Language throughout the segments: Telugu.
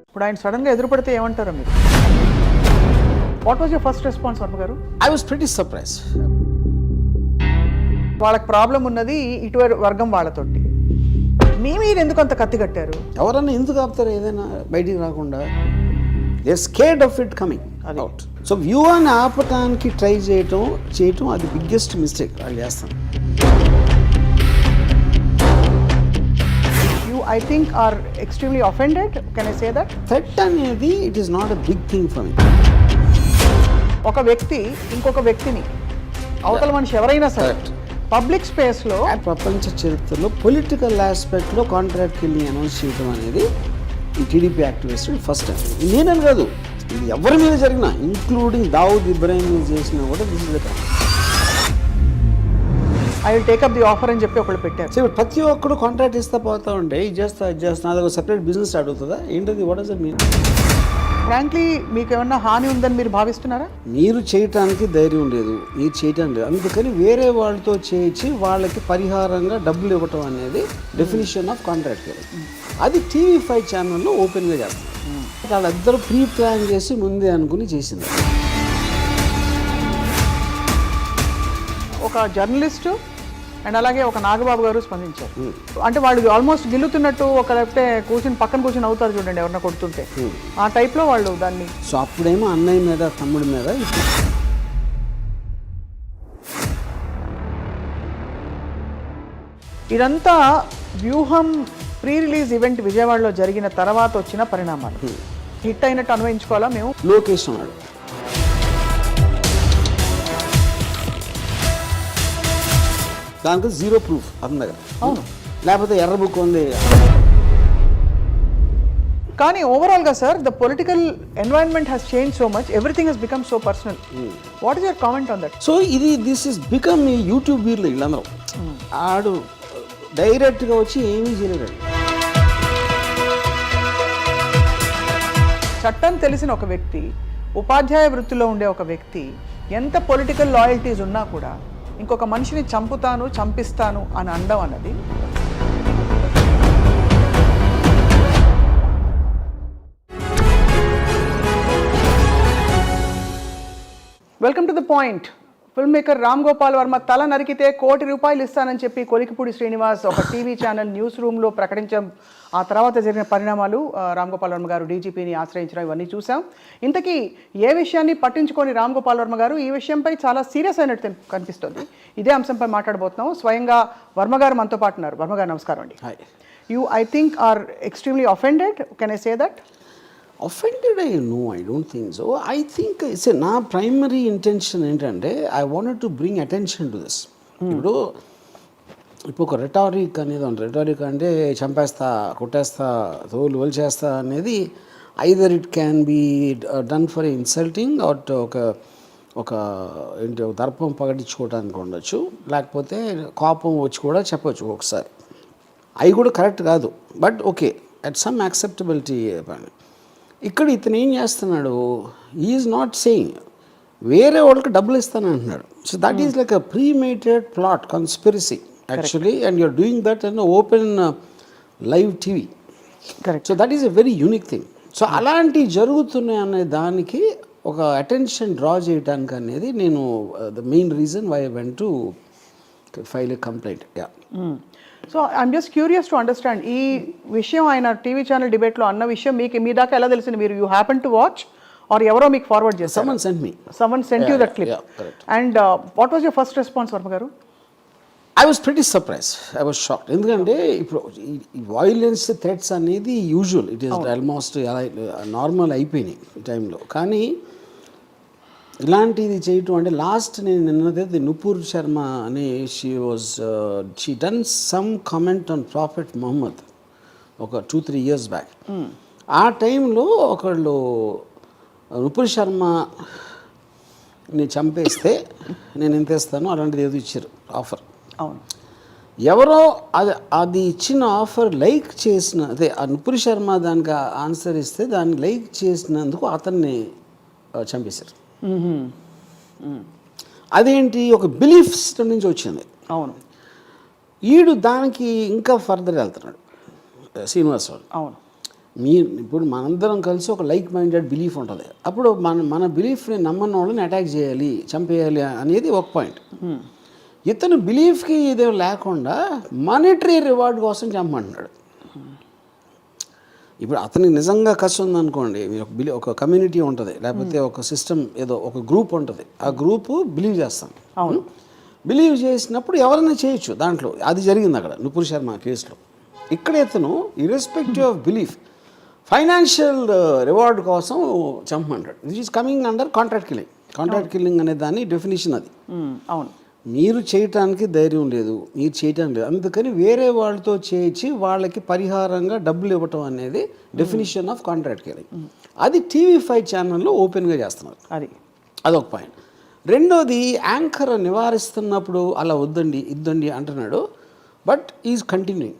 ఇప్పుడు ఆయన సడన్గా ఎదురుపడితే ఏమంటారు మీరు? What was your first response Varma గారు? I was pretty surprise. వాళ్ళకి ప్రాబ్లం ఉన్నది ఇటువైపు వర్గం వాళ్ళతోటి, మీరు ఎందుకు అంత కత్తి కట్టారు? ఎవరన్నా ఎందుకు ఆపుతారు ఏదైనా బయటికి రాకుండా? They are scared of it coming out. So వ్యూహాన్ని ఆపటానికి ట్రై చేయటం అది బిగ్గెస్ట్ మిస్టేక్ వాళ్ళు చేస్తాను. I think are extremely offended, can I say that? Threat అనేది it is not a big thing for me. ఒక వ్యక్తి ఇంకొక వ్యక్తిని, అవతల మనిషి ఎవరైనా సరే పబ్లిక్ స్పేస్లో ప్రపంచ చరిత్రలో పొలిటికల్ ఆస్పెక్ట్లో కాంట్రాక్ట్ కిల్లింగ్ అనౌన్స్ చేయడం అనేది ఈ టీడీపీ యాక్టివిస్ట్ ఫస్ట్ టైం. నేనని కాదు, ఇది ఎవరి మీద జరిగినా, ఇంక్లూడింగ్ దావుద్ ఇబ్రాహిం మీద చేసినా కూడా this is the time. I will take up the offer అని చెప్పి ఒకళ్ళు పెట్టారు. సో ప్రతి ఒక్కరు కాంట్రాక్ట్ ఇస్తా పోతా ఉంటే ఇది చేస్తా నాది ఒక సెపరేట్ బిజినెస్ స్టార్ట్ అవుతుందా ఏంటది? What does it mean? Frankly మీకు ఏమన్నా హాని ఉందని మీరు భావిస్తున్నారా? మీరు చేయటానికి ధైర్యం లేదు, మీరు చేయటం లేదు, అందుకని వేరే వాళ్ళతో చేయించి వాళ్ళకి పరిహారంగా డబ్బులు ఇవ్వటం అనేది డెఫినేషన్ ఆఫ్ కాంట్రాక్ట్. అది TV5 ఛానల్లో ఓపెన్గా చేస్తారు. వాళ్ళిద్దరూ ప్రీ ప్లాన్ చేసి ముందే అనుకుని చేసింది. ఒక జర్నలిస్టు అండ్ అలాగే ఒక నాగబాబు గారు స్పందించారు. అంటే వాళ్ళు ఆల్మోస్ట్ గిల్లుతున్నట్టు, ఒక లేకపోతే పక్కన కూర్చొని అవుతారు చూడండి ఎవరన్నా కొడుతుంటే, ఆ టైప్లో వాళ్ళు దాన్ని. సో అప్పుడేమో అన్నయ్య మీద తమ్ముడి మీద. ఇదంతా వ్యూహం ప్రీ రిలీజ్ ఈవెంట్ విజయవాడలో జరిగిన తర్వాత వచ్చిన పరిణామాలు. హిట్ అయినట్టు అన్వయించుకోవాలా మేము? లోకేష్ అన్నాడు, దానికి జీరో ప్రూఫ్ అతని దగ్గర. అవును, లేకపోతే ఎర్ర బుక్ ఉంది. కానీ ఓవరాల్గా sir, the political environment has change so much, everything has become so personal. What is your comment on that? So this is become ఈ యూట్యూబ్ వీర్లు వీళ్ళందరూ. ఆడు డైరెక్ట్గా వచ్చి ఏమీ చేయలేడు. చట్టం తెలిసిన ఒక వ్యక్తి, ఉపాధ్యాయ వృత్తిలో ఉండే ఒక వ్యక్తి, ఎంత పొలిటికల్ లాయల్టీస్ ఉన్నా కూడా ఇంకొక మనిషిని చంపుతాను, చంపిస్తాను అని అనడం అన్నది welcome to the point. Film maker Ram Gopal Varma తల నరికితే ₹1 కోటి ఇస్తానని చెప్పి కొలికిపూడి శ్రీనివాస్ ఒక టీవీ ఛానల్ న్యూస్ రూమ్లో ప్రకటించాం. ఆ తర్వాత జరిగిన పరిణామాలు, రామ్ గోపాల్ వర్మ గారు డీజీపీని ఆశ్రయించడం, ఇవన్నీ చూసాం. ఇంతకీ ఏ విషయాన్ని పట్టించుకొని రామ్ గోపాల్ వర్మ గారు ఈ విషయంపై చాలా సీరియస్ అయినట్టు కనిపిస్తుంది. ఇదే అంశంపై మాట్లాడబోతున్నాం. స్వయంగా వర్మ గారు మనతో పాటు ఉన్నారు. వర్మ గారు నమస్కారం అండి. You I think are extremely offended, can I say that? Offended? I don't think so. I think నా ప్రైమరీ ఇంటెన్షన్ ఏంటంటే I wanted to bring attention to this. ఇప్పుడు ఒక రెటారిక్ అనేది ఉంది. రెటారిక్ అంటే చంపేస్తా, కొట్టేస్తా, తోలు వలిచేస్తా అనేది either it can be done for insulting or ఒక ఏంటి దర్పం పగటించుకోవడానికి ఉండొచ్చు, లేకపోతే కోపం వచ్చి కూడా చెప్పచ్చు ఒకసారి. అవి కూడా కరెక్ట్ కాదు, but okay at some acceptability. ఇక్కడ ఇతను ఏం చేస్తున్నాడు, ఈజ్ నాట్ సేయింగ్ వేరే వాళ్ళకి డబ్బులు ఇస్తాను అంటున్నాడు. So that is like a premeditated plot conspiracy actually, and you're doing that in open live TV. Correct. So that is a very unique thing. So అలాంటివి జరుగుతున్నాయి అనే దానికి ఒక అటెన్షన్ డ్రా చేయడానికి అనేది నేను the main reason why I went to file a complaint. Yeah. So I'm just curious to understand, ఈ విషయం ఆయన టీవీ ఛానల్ డిబేట్లో అన్న విషయం మీ దాకా ఎలా తెలిసింది? మీరు you happen to watch or ఎవరో మీకు ఫార్వర్డ్ చేస్తారు? Someone sent you that clip. Yeah, correct. And what was your first response, Varma గారు? I was pretty surprised. I was shocked. ఎందుకంటే ఇప్పుడు వైలెన్స్ థ్రెట్స్ అనేది usual, it is almost normal అయిపోయినాయి ఈ టైంలో. కానీ ఇలాంటిది చేయటం అంటే లాస్ట్ నేను నిన్నదైతే నుపూర్ శర్మ అనే she done some comment on prophet Muhammad ఒక 2-3 years బ్యాక్. ఆ టైంలో ఒకళ్ళు నుపూర్ శర్మని చంపేస్తే నేను ఎంత ఇస్తాను అలాంటిది ఏదో ఇచ్చారు ఆఫర్. అవును. ఎవరో అది ఇచ్చిన ఆఫర్ లైక్ చేసిన, అదే ఆ నుపూర్ శర్మ దానికి ఆన్సర్ ఇస్తే దాన్ని లైక్ చేసినందుకు అతన్ని చంపేశారు. అదేంటి, ఒక బిలీఫ్ సిస్టమ్ నుంచి వచ్చింది. అవును. ఈడు దానికి ఇంకా ఫర్దర్ వెళ్తున్నాడు శ్రీనివాస్. అవును. ఇప్పుడు మనందరం కలిసి ఒక లైక్ మైండెడ్ బిలీఫ్ ఉంటుంది. అప్పుడు మన బిలీఫ్ని నమ్మని వాళ్ళని అటాక్ చేయాలి, చంపేయాలి అనేది ఒక పాయింట్. ఇతను బిలీఫ్కి ఇదే లేకుండా మానిటరీ రివార్డ్ కోసం చంపమంటున్నాడు. ఇప్పుడు అతనికి నిజంగా కష్టం ఉందనుకోండి, ఒక కమ్యూనిటీ ఉంటుంది, లేకపోతే ఒక సిస్టమ్ ఏదో ఒక గ్రూప్ ఉంటుంది, ఆ గ్రూపు బిలీవ్ చేస్తాం. అవును, బిలీవ్ చేసినప్పుడు ఎవరైనా చేయొచ్చు దాంట్లో. అది జరిగింది అక్కడ నుపుర్ శర్మ కేసులో. ఇక్కడ ఇతను irrespective of belief financial reward కోసం చంపమంటాడు. This is coming under contract killing. Contract killing అనే దాని డెఫినేషన్ అది. అవును, మీరు చేయటానికి ధైర్యం లేదు, మీరు చేయటం లేదు, అందుకని వేరే వాళ్ళతో చేయించి వాళ్ళకి పరిహారంగా డబ్బులు ఇవ్వటం అనేది డెఫినేషన్ ఆఫ్ కాంట్రాక్ట్ కిల్లింగ్. అది TV5 ఛానల్లో ఓపెన్గా చేస్తున్నారు. అదొక పాయింట్. రెండోది, యాంకర్ నివారిస్తున్నప్పుడు అలా ఇద్దండి అంటున్నాడు, but is continuing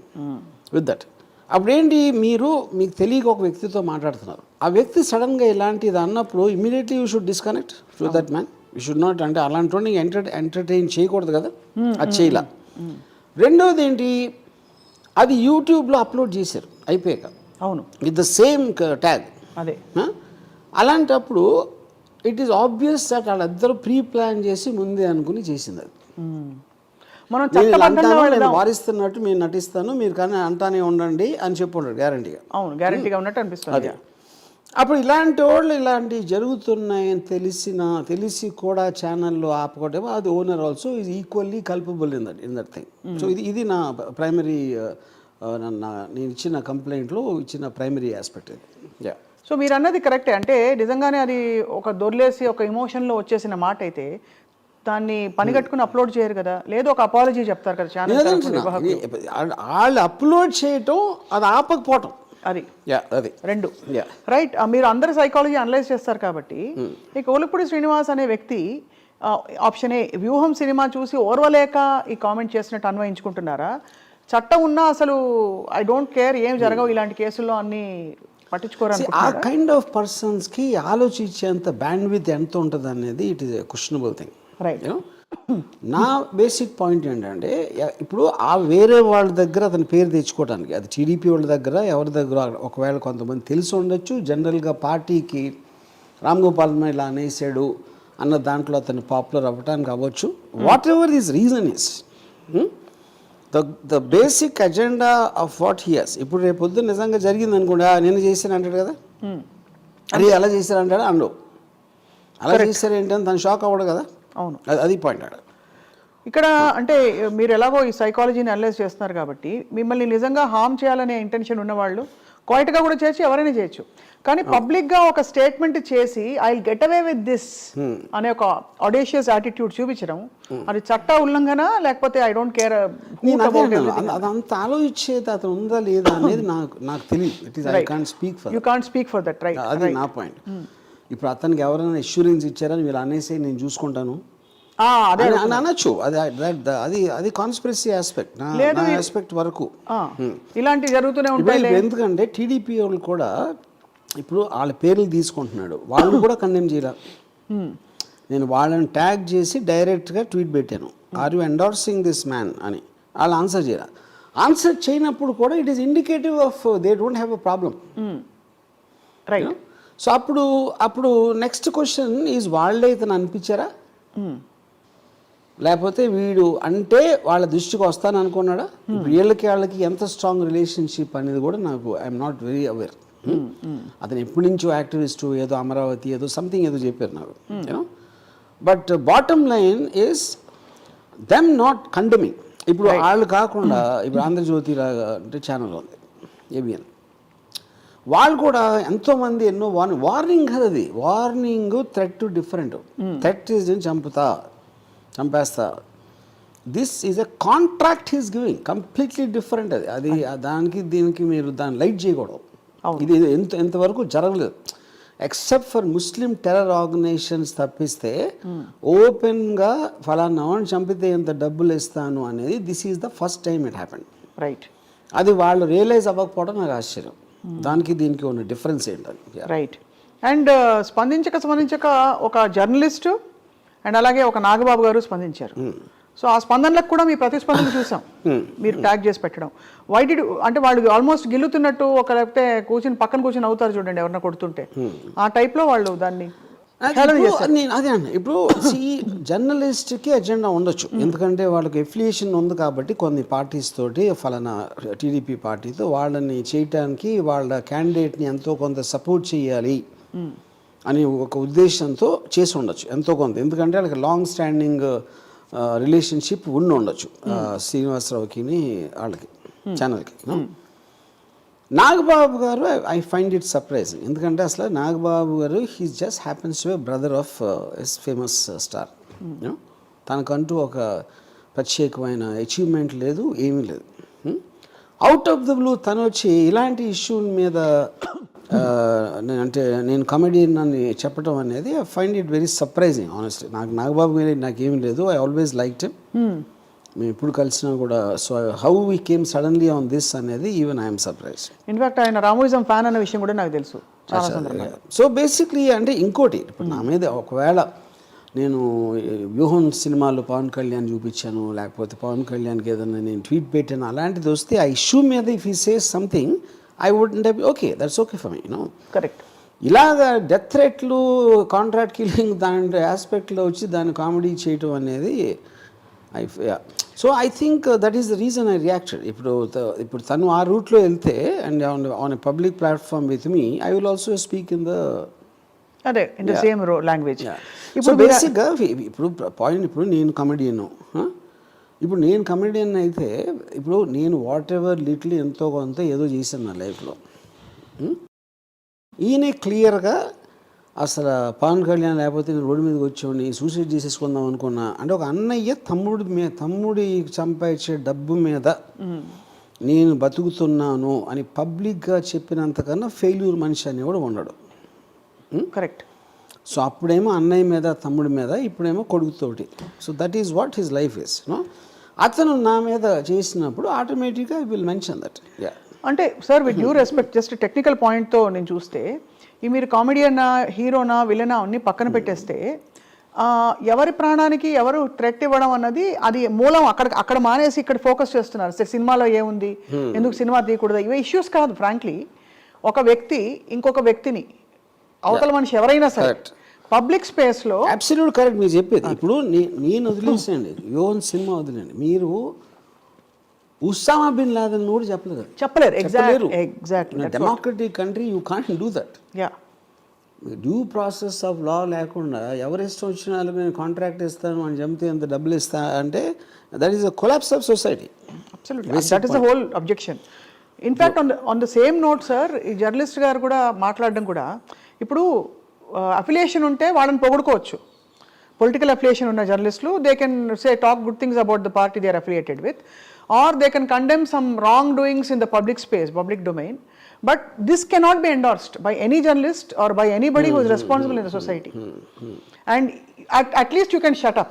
with that. అప్పుడేంటి, మీకు తెలియక ఒక వ్యక్తితో మాట్లాడుతున్నారు, ఆ వ్యక్తి సడన్గా ఇలాంటిది అన్నప్పుడు immediately you should disconnect to that man. You should not, అంటే అలాంటి వాడిని ఎంటర్టైన్ చేయకూడదు కదా, అది చేయలా. రెండోది ఏంటి, అది యూట్యూబ్లో అప్లోడ్ చేశారు అయిపోయాక, అవును, విత్ ద సేమ్ ట్యాగ్. అదే అలాంటప్పుడు ఇట్ ఈస్ ఆబ్వియస్ దట్ వాళ్ళిద్దరూ ప్రీ ప్లాన్ చేసి ముందే అనుకుని చేసింది అది. మనం నేను వారిస్తున్నట్టు మీరు నటిస్తాను, మీరు కానీ అంటానే ఉండండి అని చెప్పి ఉంటాడు గ్యారంటీగా. అవును, గ్యారంటీగా ఉన్నట్టు అనిపిస్తుంది. అప్పుడు ఇలాంటి వాళ్ళు ఇలాంటివి జరుగుతున్నాయని తెలిసి కూడా ఛానల్లో ఆపుకోవటం, అది owner also is equally culpable in that thing. So ఇది నా ప్రైమరీ, నేను ఇచ్చిన కంప్లైంట్లో ఇచ్చిన ప్రైమరీ ఆస్పెక్ట్ ఇది. యా. సో మీరు అన్నది కరెక్టే. అంటే నిజంగానే అది ఒక దొర్లేసి ఒక ఎమోషన్లో వచ్చేసిన మాట అయితే దాన్ని పనిగట్టుకుని అప్లోడ్ చేయరు కదా, లేదు ఒక అపాలజీ చెప్తారు కదా ఛానల్. వాళ్ళు అప్లోడ్ చేయటం, అది ఆపకపోవటం, అది రెండు రైట్. మీరు అందరు సైకాలజీ అనలైజ్ చేస్తారు కాబట్టి ఈ కొలిక్పూడి శ్రీనివాస్ అనే వ్యక్తి ఆప్షన్ ఏ, వ్యూహం సినిమా చూసి ఓర్వలేక ఈ కామెంట్ చేసినట్టు అన్వయించుకుంటున్నారా? చట్టం ఉన్నా అసలు ఐ డోంట్ కేర్, ఏం జరగవు ఇలాంటి కేసుల్లో అన్ని పట్టించుకోరు. ఆ కైండ్ ఆఫ్ పర్సన్స్కి ఆలోచించేంత బ్యాండ్విడ్త్ ఎంత ఉంటుంది అనేది it is a questionable thing. Right. నా బేసిక్ పాయింట్ ఏంటంటే, ఇప్పుడు ఆ వేరే వాళ్ళ దగ్గర అతని పేరు తెచ్చుకోవడానికి, అది టీడీపీ వాళ్ళ దగ్గర ఎవరి దగ్గర ఒకవేళ కొంతమంది తెలిసి ఉండొచ్చు, జనరల్గా పార్టీకి రామ్ గోపాల్ ఇలా అనేసాడు అన్న దాంట్లో అతను పాపులర్ అవ్వటానికి అవ్వచ్చు. Whatever this reason is, the basic agenda of what here's. ఇప్పుడు రేపు పొద్దున్న నిజంగా జరిగింది అనుకోండి, నేను చేశాను అంటాడు కదా, అరే అలా చేశారు అంటాడు, అండవు అలా చేశారు ఏంటని తను షాక్ అవ్వడు కదా. అవును, అది పాయింట్ ఆడ. ఇక్కడ అంటే మీరు ఎలాగో ఈ సైకాలజీని అనలైజ్ చేస్తున్నారు కాబట్టి మిమ్మల్ని నిజంగా హార్మ్ చేయాలనే ఇంటెన్షన్ ఉన్నవాళ్ళు క్వైట్గా కూడా చేయొచ్చు, ఎవరైనా చేయొచ్చు. కానీ పబ్లిక్గా ఒక స్టేట్మెంట్ చేసి I will get away with this అనే ఒక ఆడేషియస్ యాటిట్యూడ్ చూపించడం, అది చట్ట ఉల్లంఘన లేకపోతే ఐ డోంట్ కేర్. అదంతా ఆలోచించేది అతను ఉందా లేదా అనేది నాకు తెలియదు. It is I can't speak for, you can't speak for that. Right, అది నా పాయింట్. ఇప్పుడు అతనికి ఎవరైనా అష్యూరెన్స్ ఇచ్చారని మీరు అనేసి నేను చూసుకుంటాను అనొచ్చు, అది కాన్స్పిరసీ ఆస్పెక్ట్, నా ఆస్పెక్ట్ వరకు ఇలాంటివి జరుగుతూనే ఉంటాయి. ఎందుకంటే టీడీపీ వాళ్ళు కూడా ఇప్పుడు వాళ్ళ పేర్లు తీసుకుంటున్నాడు, వాళ్ళు కూడా కండెమ్ చేయాలి. నేను వాళ్ళని ట్యాగ్ చేసి డైరెక్ట్గా ట్వీట్ పెట్టాను, are you endorsing this man అని. వాళ్ళు ఆన్సర్ చేయాలి. ఆన్సర్ చేయనప్పుడు కూడా it is indicative of they don't have a problem. Right. So అప్పుడు నెక్స్ట్ క్వశ్చన్ ఈజ్, వాళ్ళే ఇతను అనిపించారా, లేకపోతే వీడు అంటే వాళ్ళ దృష్టికి వస్తాను అనుకున్నాడా? వాళ్ళకి ఎంత స్ట్రాంగ్ రిలేషన్షిప్ అనేది కూడా నాకు ఐఎమ్ నాట్ వెరీ అవేర్. అతను ఎప్పటి నుంచో యాక్టివిస్టు, ఏదో అమరావతి ఏదో సంథింగ్ ఏదో చెప్పారు నాకు, you know. But bottom line is them not condemning. ఇప్పుడు వాళ్ళు కాకుండా ఇప్పుడు ఆంధ్రజ్యోతి అంటే ఛానల్ ఉంది, ఏబిఎన్, వాళ్ళు కూడా ఎంతోమంది ఎన్నో వార్నింగ్ కదా, అది warning, threat different. Threat is చంపేస్తా, this is a contract he's giving, completely different. అది దానికి దీనికి మీరు దాన్ని లైట్ చేయకూడదు. ఇది ఎంతవరకు జరగలేదు, except for Muslim terror organisations తప్పిస్తే ఓపెన్గా ఫలానా వాడిని చంపితే ఎంత డబ్బులు ఇస్తాను అనేది this is the first time it happened. Right. అది వాళ్ళు రియలైజ్ అవ్వకపోవడం నాకు ఆశ్చర్యం. దానికి దీనికి ఉన్న డిఫరెన్స్ ఏంటని. రైట్. అండ్ స్పందించక ఒక జర్నలిస్టు అండ్ అలాగే ఒక నాగబాబు గారు స్పందించారు. సో ఆ స్పందనలకు కూడా మీ ప్రతిస్పందన చూసాం మీరు ట్యాగ్ చేసి పెట్టడం. వై డిడ్ అంటే వాళ్ళు ఆల్మోస్ట్ గిల్లుతున్నట్టు ఒక లేకపోతే పక్కన కూర్చొని అవుతారు చూడండి ఎవరన్నా కొడుతుంటే, ఆ టైప్లో వాళ్ళు దాన్ని నేను అదే అన్న. ఇప్పుడు జర్నలిస్ట్కి ఎజెండా ఉండొచ్చు, ఎందుకంటే వాళ్ళకి ఎఫిలియేషన్ ఉంది కాబట్టి కొన్ని పార్టీస్ తోటి, ఫలానా టీడీపీ పార్టీతో వాళ్ళని చేయటానికి వాళ్ళ క్యాండిడేట్ని ఎంతో కొంత సపోర్ట్ చేయాలి అని ఒక ఉద్దేశంతో చేసి ఉండొచ్చు ఎంతో కొంత, ఎందుకంటే వాళ్ళకి లాంగ్ స్టాండింగ్ రిలేషన్షిప్ ఉండి ఉండొచ్చు శ్రీనివాసరావుకి వాళ్ళకి ఛానల్కి. నాగబాబు గారు ఐ ఫైండ్ ఇట్ సర్ప్రైజింగ్, ఎందుకంటే అసలు నాగబాబు గారు he just happens to be brother of as famous star. తనకంటూ ఒక ప్రత్యేకమైన అచీవ్మెంట్ లేదు, ఏమీ లేదు. అవుట్ ఆఫ్ ద బ్లూ తను వచ్చి ఇలాంటి ఇష్యూ మీద అంటే నేను కమెడియన్ అని చెప్పడం అనేది I find it very surprising honestly. Nagababu మీద నాకేమీ లేదు, ఐ ఆల్వేస్ లైక్డ్ హిమ్. మేము ఎప్పుడు కలిసినా కూడా. So how we came suddenly on this అనేది ఈవెన్ ఐఎమ్ సర్ప్రైజ్. ఇన్ఫాక్ట్ ఆయన రామోయిజం ఫ్యాన్ అనే విషయం కూడా నాకు తెలుసు. సో బేసిక్లీ అంటే ఇంకోటి, ఇప్పుడు నా మీద ఒకవేళ నేను వ్యూహం సినిమాలో పవన్ కళ్యాణ్ చూపించాను, లేకపోతే పవన్ కళ్యాణ్కి ఏదైనా నేను ట్వీట్ పెట్టాను, అలాంటిది వస్తే ఆ ఇష్యూ మీద if he says something I would okay, that's okay for me, you know. Correct. ఇలాగా డెత్ థ్రెట్లు, కాంట్రాక్ట్ కిల్లింగ్ దాని ఆస్పెక్ట్లో వచ్చి దాన్ని కామెడీ చేయటం అనేది so I think that is the reason I reacted. ఇప్పుడు తను ఆ రూట్లో వెళ్తే and on a public platform with me, I will also speak in the అదే ఇన్ ద సేమ్ లాంగ్వేజ్. ఇప్పుడు బేసిక్గా ఇప్పుడు పాయింట్, ఇప్పుడు నేను కమెడియను, ఇప్పుడు నేను కమెడియన్ అయితే ఇప్పుడు నేను వాట్ ఎవర్ లిటిల్ ఎంతో కొంత ఏదో చేశాను నా లైఫ్లో. ఈయనే క్లియర్గా అసలు పవన్ కళ్యాణ్ లేకపోతే నేను రోడ్డు మీదకి వచ్చేవాడిని, సూసైడ్ చేసేసుకుందాం అనుకున్నా అంటే, ఒక అన్నయ్య తమ్ముడి సంపాదించే డబ్బు మీద నేను బతుకుతున్నాను అని పబ్లిక్గా చెప్పినంతకన్నా ఫెయిల్యూర్ మనిషి అని కూడా ఉన్నాడు. కరెక్ట్. సో అప్పుడేమో అన్నయ్య మీద తమ్ముడి మీద, ఇప్పుడేమో కొడుకుతోటి. So that is what his life is. అతను నా మీద చేసినప్పుడు ఆటోమేటిక్గా ఐ విల్ మెన్షన్ దట్. అంటే sir with due respect, just technical పాయింట్తో నేను చూస్తే, ఈ మీరు కామెడియనా, హీరోనా, విలనా అన్ని పక్కన పెట్టేస్తే, ఎవరి ప్రాణానికి ఎవరు థ్రెట్ ఇవ్వడం అన్నది అది మూలం అక్కడ మానేసి ఇక్కడ ఫోకస్ చేస్తున్నారు. సినిమాలో ఏముంది, ఎందుకు సినిమా తీయకూడదు, ఇవే ఇష్యూస్ కాదు. ఫ్రాంక్లీ ఒక వ్యక్తి ఇంకొక వ్యక్తిని, అవతల మనిషి ఎవరైనా సరే పబ్లిక్ స్పేస్లో అబ్సల్యూట్ కరెక్ట్ మీరు చెప్పేది. ఇప్పుడు నేను వదిలేసండి, యోన్ సినిమా వదిలేండి, మీరు ఉసామా బిన్ లాదెన్ కూడా చెప్పలేరు. Exactly. Democratic country you can't do that. Due process of law లేకుండా ఎవరి ఇష్టం వచ్చిన వాళ్ళకి నేను కాంట్రాక్ట్ ఇస్తాను అని చెప్తే ఎంత డబ్బులు ఇస్తా అంటే that is a collapse of society. That is the whole objection. In fact on the same note sir, ఈ జర్నలిస్ట్ గారు కూడా మాట్లాడడం కూడా, ఇప్పుడు అఫిలియేషన్ ఉంటే వాళ్ళని పొగుడుకోవచ్చు. పొలిటికల్ అఫిలియేషన్ ఉన్న జర్నలిస్టులు they can say talk good things about the party they are affiliated with, or they can condemn some wrong doings in the public space, public domain. But this cannot be endorsed by any journalist or by anybody who is responsible in the society. And at least you can shut up.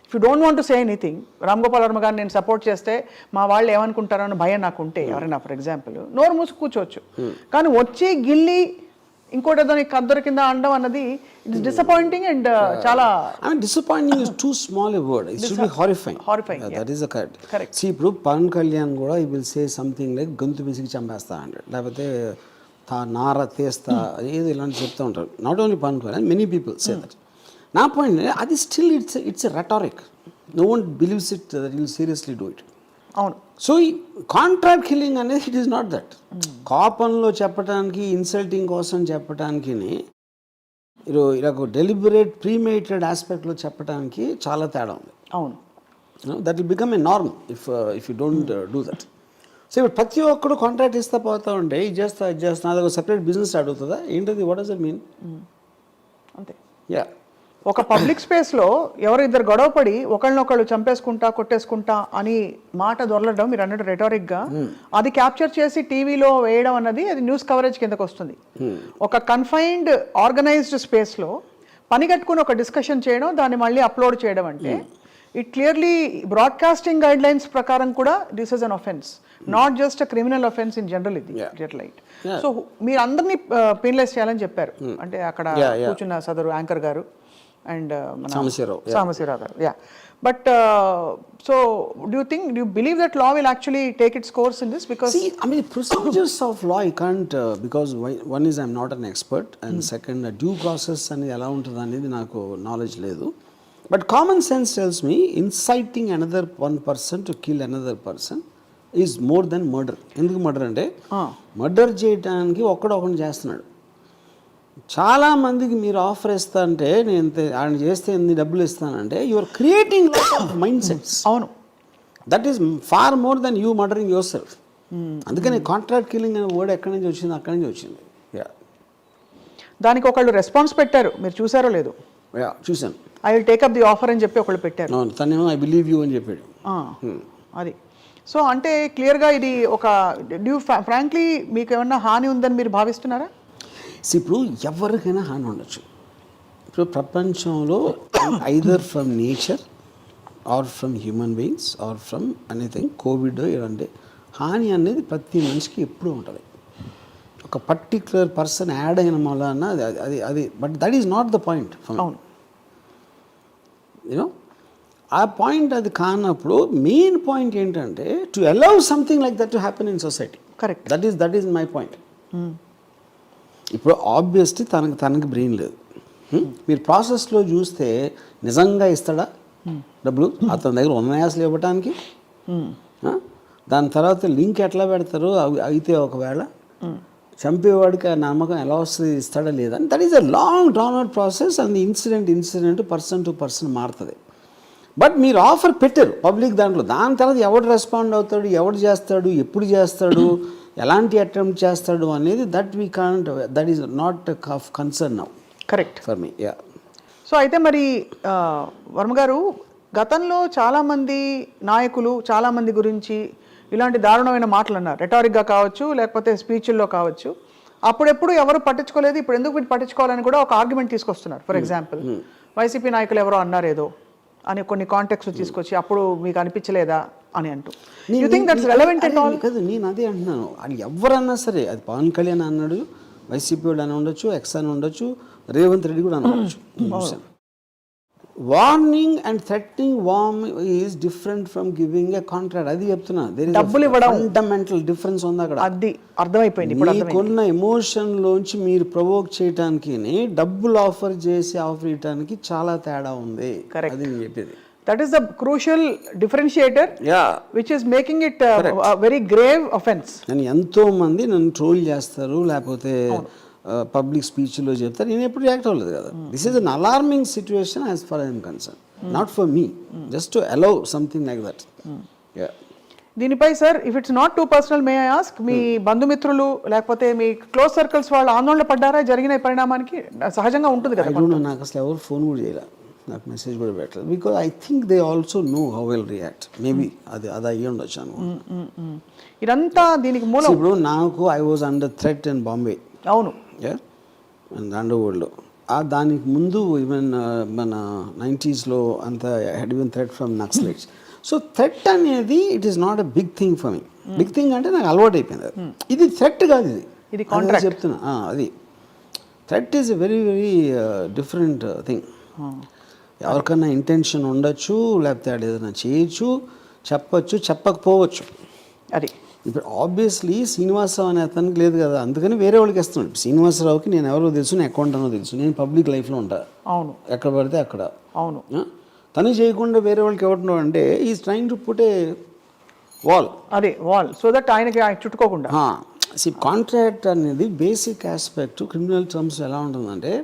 If you don't want to say anything, Ram Gopal Varma గారిని నేను సపోర్ట్ చేస్తే మా వాళ్ళు ఏమనుకుంటారో అని భయం నాకు ఉంటే, ఎవరైనా ఫర్ ఎగ్జాంపుల్ నోరు మూసి కూర్చోవచ్చు. కానీ వచ్చి గిల్లి ఇంకోటి ఏదో నీకు కద్దరు కింద అనడం అన్నది ఇట్స్ డిసప్పాయింటింగ్ అండ్ చాలా disappointing is too small a word. It should be horrifying. That is correct. See ఇప్పుడు పవన్ కళ్యాణ్ కూడా ఈ విల్ సే సంథింగ్ లైక్ గొంతు పిసికి చంపేస్తా అంటాడు, లేకపోతే నార తీస్తా, ఏదో ఇలాంటి చెప్తూ ఉంటారు. Not only Pawan Kalyan, many people say that. నా పాయింట్ అది still it's a rhetoric. No one believes it that you will seriously do it. అవును. సో ఈ కాంట్రాక్ట్ కిల్లింగ్ అనేది ఇట్ ఈస్ నాట్ దట్. కోపంలో చెప్పడానికి, ఇన్సల్టింగ్ కోసం చెప్పడానికి, ఇలా డెలిబరేట్ ప్రీమేటెడ్ ఆస్పెక్ట్లో చెప్పడానికి చాలా తేడా ఉంది. అవును. That will become a norm if you don't do that. So ఇప్పుడు ప్రతి ఒక్కడు కాంట్రాక్ట్ ఇస్తా పోతా ఉంటే ఇది చేస్తా అదొక సెపరేట్ బిజినెస్ అడుగుతుందా ఏంటది? What does it mean? అంతే. యా. ఒక పబ్లిక్ స్పేస్లో ఎవరు ఇద్దరు గొడవపడి ఒకళ్ళనొకళ్ళు చంపేసుకుంటా కొట్టేసుకుంటా అని మాట దొరలడం, మీరు అన్నట్టు రెటారిక్గా అది క్యాప్చర్ చేసి టీవీలో వేయడం అన్నది అది న్యూస్ కవరేజ్ కిందకు వస్తుంది. ఒక కన్ఫైన్డ్ ఆర్గనైజ్డ్ స్పేస్లో పని కట్టుకుని ఒక డిస్కషన్ చేయడం, దాన్ని మళ్ళీ అప్లోడ్ చేయడం అంటే it clearly broadcasting guide lines ప్రకారం కూడా this is an offence, not just a criminal offence in general. ఇది రైట్. సో మీరు అందరినీ పెనలైజ్ చేయాలని చెప్పారు. అంటే అక్కడ కూర్చున్న సదరు యాంకర్ గారు, అండ్ సాంబశివరావు గారు. Yeah but so do you believe that law will actually take its course in this because See, I mean, procedures of law, I can't, because one is I'm not an expert, and second, due process అనేది ఎలా ఉంటుంది అనేది నాకు నాలెడ్జ్ లేదు. But common sense tells me inciting another one person to kill another person is more than murder. ఎందుకు మర్డర్ అంటే మర్డర్ చేయడానికి ఒకడిని చేస్తున్నాడు. చాలా మందికి మీరు ఆఫర్ ఇస్తా అంటే నేను ఆయన చేస్తే ఎన్ని డబ్బులు ఇస్తానంటే you're creating lot of mind sets. అవును, that is far more than you murdering yourself. అందుకని కాంట్రాక్ట్ కిల్లింగ్ అనే వర్డ్ ఎక్కడి నుంచి వచ్చింది, అక్కడి నుంచి వచ్చింది. దానికి ఒకళ్ళు రెస్పాన్స్ పెట్టారు, మీరు చూసారో లేదు? చూశాను. I will take up the offer అని చెప్పి ఒకళ్ళు పెట్టారు. తనేమో ఐ బిలీవ్ యూ అని చెప్పాడు. అది సో అంటే క్లియర్గా ఇది ఒక ఫ్రాంక్లీ మీకు ఏమన్నా హాని ఉందని మీరు భావిస్తున్నారా? ఇప్పుడు ఎవరికైనా హాని ఉండొచ్చు. ఇప్పుడు ప్రపంచంలో either from nature or from human beings or from anything, Covid ఇలాంటి హాని అనేది ప్రతి మనిషికి ఎప్పుడూ ఉంటుంది. ఒక పర్టిక్యులర్ పర్సన్ యాడ్ అయిన వలన అది అది but that is not the point. అవును, యూనో ఆ పాయింట్ అది కానప్పుడు మెయిన్ పాయింట్ ఏంటంటే to allow something like that to happen in society. Correct, that is my point. ఇప్పుడు ఆబ్వియస్లీ తనకి బ్రెయిన్ లేదు. మీరు ప్రాసెస్లో చూస్తే నిజంగా ఇస్తాడా డబ్బులు? అతని దగ్గర ఉన్నాయా అసలు ఇవ్వటానికి? దాని తర్వాత లింక్ ఎట్లా పెడతారు? అయితే ఒకవేళ చంపేవాడికి ఆ నమ్మకం ఎలా వస్తుంది, ఇస్తాడా లేదా? That is a long drawn out process. And incident person to person మారుతుంది. బట్ మీరు ఆఫర్ పెట్టారు పబ్లిక్ దాంట్లో. దాని తర్వాత ఎవడు రెస్పాండ్ అవుతాడు, ఎవడు చేస్తాడు, ఎప్పుడు చేస్తాడు, ఎలాంటి అటెంప్ట్ చేస్తాడు అనేది that we can't, that is not of concern now. Correct for me. Yeah. So అయితే మరి వర్మ గారు, గతంలో చాలామంది నాయకులు చాలామంది గురించి ఇలాంటి దారుణమైన మాటలు అన్నారు, రెటారిక్గా కావచ్చు లేకపోతే స్పీచ్ల్లో కావచ్చు. అప్పుడెప్పుడు ఎవరు పట్టించుకోలేదు, ఇప్పుడు ఎందుకు వీటి పట్టించుకోవాలని కూడా ఒక ఆర్గ్యుమెంట్ తీసుకొస్తున్నారు. ఫర్ ఎగ్జాంపుల్ వైసీపీ నాయకులు ఎవరో అన్నారేదో అని కొన్ని కాంటెక్స్ట్ తీసుకొచ్చి అప్పుడు మీకు అనిపించలేదా అని అంటూ. You think that's relevant at all? కదా, నేను అదే అంటున్నాను. అది ఎవరన్నా సరే, అది పవన్ కళ్యాణ్ అన్నాడు, వైసీపీ వాడు అని ఉండొచ్చు, ఎక్స్ అని ఉండొచ్చు, రేవంత్ రెడ్డి కూడా అనవచ్చు. Warning and threatening warm is different from giving a contract. అది చెప్తున్నా. డబ్బులు ఇవ్వడం ఫండమెంటల్ డిఫరెన్స్ ఉంది అక్కడ. అది అర్థమైపోయింది. మీకున్న ఎమోషన్లోంచి మీరు ప్రొవోక్ చేయడానికి డబ్బులు ఆఫర్ ఇవ్వడానికి చాలా తేడా ఉంది. అది నేను చెప్పేది. That is the crucial differentiator, which is making it a very grave offense. నేను ఎంతో మంది నన్ను ట్రోల్ చేస్తారు, లేకపోతే పబ్లిక్ స్పీచ్లో చెప్తారు, నేను ఎప్పుడు రియాక్ట్ అవ్వలేదు కదా. This is an alarming situation as far I am concern, not for me, just to allow something like that. దీనిపై sir, if it's not too personal, may I ask, మీ బంధుమిత్రులు లేకపోతే మీ క్లోజ్ సర్కిల్స్ వాళ్ళు ఆందోళన పడ్డారా జరిగిన పరిణామానికి? సహజంగా ఉంటుంది కదా. నాకు అసలు ఎవరు ఫోన్ కూడా చేయలేదు, నాకు మెసేజ్ కూడా పెట్టలేదు. Because I think they also know how will react. Maybe అది అయ్యి ఉండొచ్చు అనుకో. ఇదంతా దీనికి మూలం. ఇప్పుడు నాకు I was under threat in Bombay. అవును, అండర్ వరల్డ్లో. దానికి ముందు ఈవెన్ మన 90s అంత had even threat from naxalites. So threat అనేది it is not a big thing for me. Big thing అంటే నాకు అలవాటు అయిపోయింది. ఇది థ్రెట్ కాదు, ఇది కాంట్రాక్ట్ చెప్తున్నా. అది threat is a very very different thing. ఎవరికన్నా ఇంటెన్షన్ ఉండొచ్చు, లేకపోతే అది ఏదైనా చేయొచ్చు, చెప్పచ్చు, చెప్పకపోవచ్చు. అది ఇప్పుడు ఆబ్వియస్లీ శ్రీనివాసరావు అనే అతనికి లేదు కదా, అందుకని వేరే వాళ్ళకి ఇస్తున్నాడు. శ్రీనివాసరావుకి నేను ఎవరో తెలుసు, నేను అకౌంట్ అనో తెలుసు, నేను పబ్లిక్ లైఫ్లో ఉంటా. అవును, ఎక్కడ పడితే అక్కడ. అవును. తను చేయకుండా వేరే వాళ్ళకి ఇవ్వడం అంటే is trying to put a wall. అదే వాల్, సో దట్ ఆయనకి చుట్టుకోకుండా. కాంట్రాక్ట్ అనేది బేసిక్ ఆస్పెక్ట్ క్రిమినల్ టర్మ్స్ ఎలా ఉంటుందంటే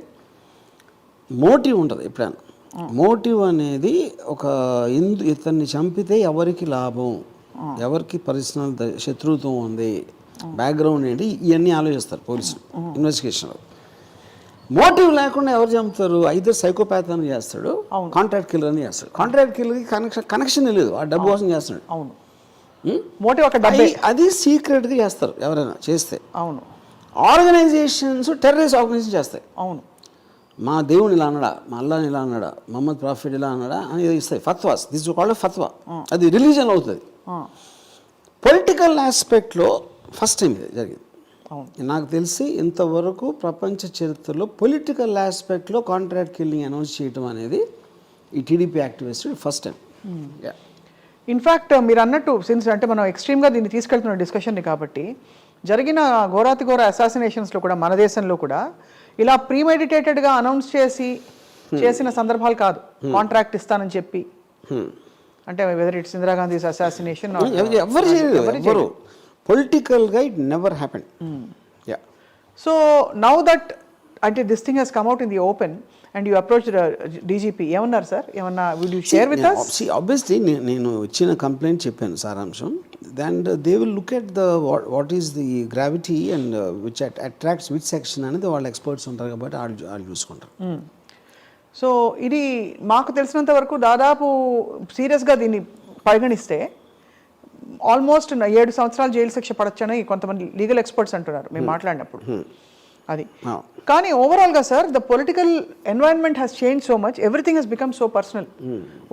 మోటివ్ ఉంటుంది. ఎప్పుడైనా మోటివ్ అనేది ఒక ఇతన్ని చంపితే ఎవరికి లాభం, ఎవరికి పర్సనల్ శత్రుత్వం ఉంది, బ్యాక్గ్రౌండ్ ఏంటి, ఇవన్నీ ఆలోచిస్తారు పోలీసులు ఇన్వెస్టిగేషన్లో. మోటివ్ లేకుండా ఎవరు చంపుతారు? ఐదర్ సైకోపాత్ అని చేస్తాడు, కాంట్రాక్ట్ కిల్లర్ అని చేస్తాడు. కాంట్రాక్ట్ కిల్లర్కి కనెక్షన్ లేదు, ఆ డబ్బు కోసం చేస్తున్నాడు. అవును, మోటివ్ ఒక డబ్బే. అది సీక్రెట్గా చేస్తారు ఎవరైనా చేస్తే. అవును, ఆర్గనైజేషన్స్ టెర్రరిస్ట్ ఆర్గనైజేషన్ చేస్తాయి. అవును, మా దేవుని ఇలా అన్నాడా, మా అల్లాని ఇలా అన్నాడా, మహమ్మద్ ప్రాఫిట్ ఇలా అన్నాడా అని ఇస్తాయి. ఫత్వాస్, దిస్ కాల్డ్ ఫత్వా. అది రిలీజన్ అవుతుంది. పొలిటికల్ ఆస్పెక్ట్లో ఫస్ట్ టైం ఇది జరిగింది. నాకు తెలిసి ఇంతవరకు ప్రపంచ చరిత్రలో పొలిటికల్ ఆస్పెక్ట్లో కాంట్రాక్ట్ కిల్లింగ్ అనౌన్స్ చేయడం అనేది ఈ TDP activist first time. In fact మీరు అన్నట్టు సిన్స్ అంటే మనం ఎక్స్ట్రీమ్గా దీన్ని తీసుకెళ్తున్న డిస్కషన్ని కాబట్టి జరిగిన ఘోరాతి ఘోర అసాసినేషన్స్లో కూడా మన దేశంలో కూడా ఇలా ప్రీమెడిటేటెడ్గా అనౌన్స్ చేసిన సందర్భాలు కాదు. కాంట్రాక్ట్ ఇస్తానని చెప్పి అంటే వెదర్ ఇట్స్ ఇందిరాగాంధీస్ అసాసినేషన్ ఎవరు పొలిటికల్గా it never happen. So now that అంటే this thing Hess come out in the open and you approach DGP ఏమన్నారు సార్? ఏమన్నా will you share with us? Obviously నేను ఇచ్చిన కంప్లైంట్ చెప్పాను సారాంశం. And they will look at the what is the gravity and which attracts which section అనేది వాళ్ళ ఎక్స్పర్ట్స్ ఉంటారు కాబట్టి వాళ్ళు చూసుకుంటారు. సో ఇది మాకు తెలిసినంత వరకు దాదాపు సీరియస్గా దీన్ని పరిగణిస్తే ఆల్మోస్ట్ 7 సంవత్సరాలు జైలు శిక్ష పడొచ్చని కొంతమంది లీగల్ ఎక్స్పర్ట్స్ అంటున్నారు మేము మాట్లాడినప్పుడు. అది కానీ ఓవరాల్గా sir the political environment has change so much, everything has become so personal.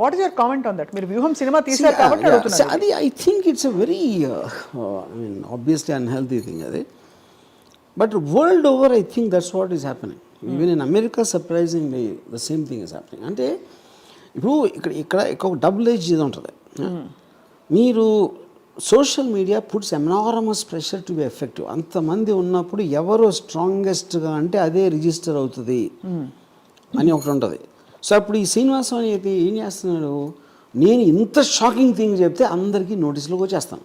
What is your comment on that? మీరు వ్యూహం సినిమా తీశారు కాబట్టి అడుగుతున్నారు. అది I think it's a very obviously unhealthy thing అది. But world over I think that's what is happening. Even in America surprisingly the same thing is happening. అంటే ఇప్పుడు ఇక్కడ ఒక డబుల్ ఏజ్ ఇది ఉంటుంది. మీరు social media puts ఎనారమస్ pressure to be effective. అంతమంది ఉన్నప్పుడు ఎవరు స్ట్రాంగెస్ట్గా అంటే అదే రిజిస్టర్ అవుతుంది అని ఒకటి ఉంటుంది. సో అప్పుడు ఈ శ్రీనివాసం అయితే ఏం చేస్తున్నాడు, నేను ఇంత షాకింగ్ థింగ్ చెప్తే అందరికీ నోటీసులోకి వచ్చేస్తాను.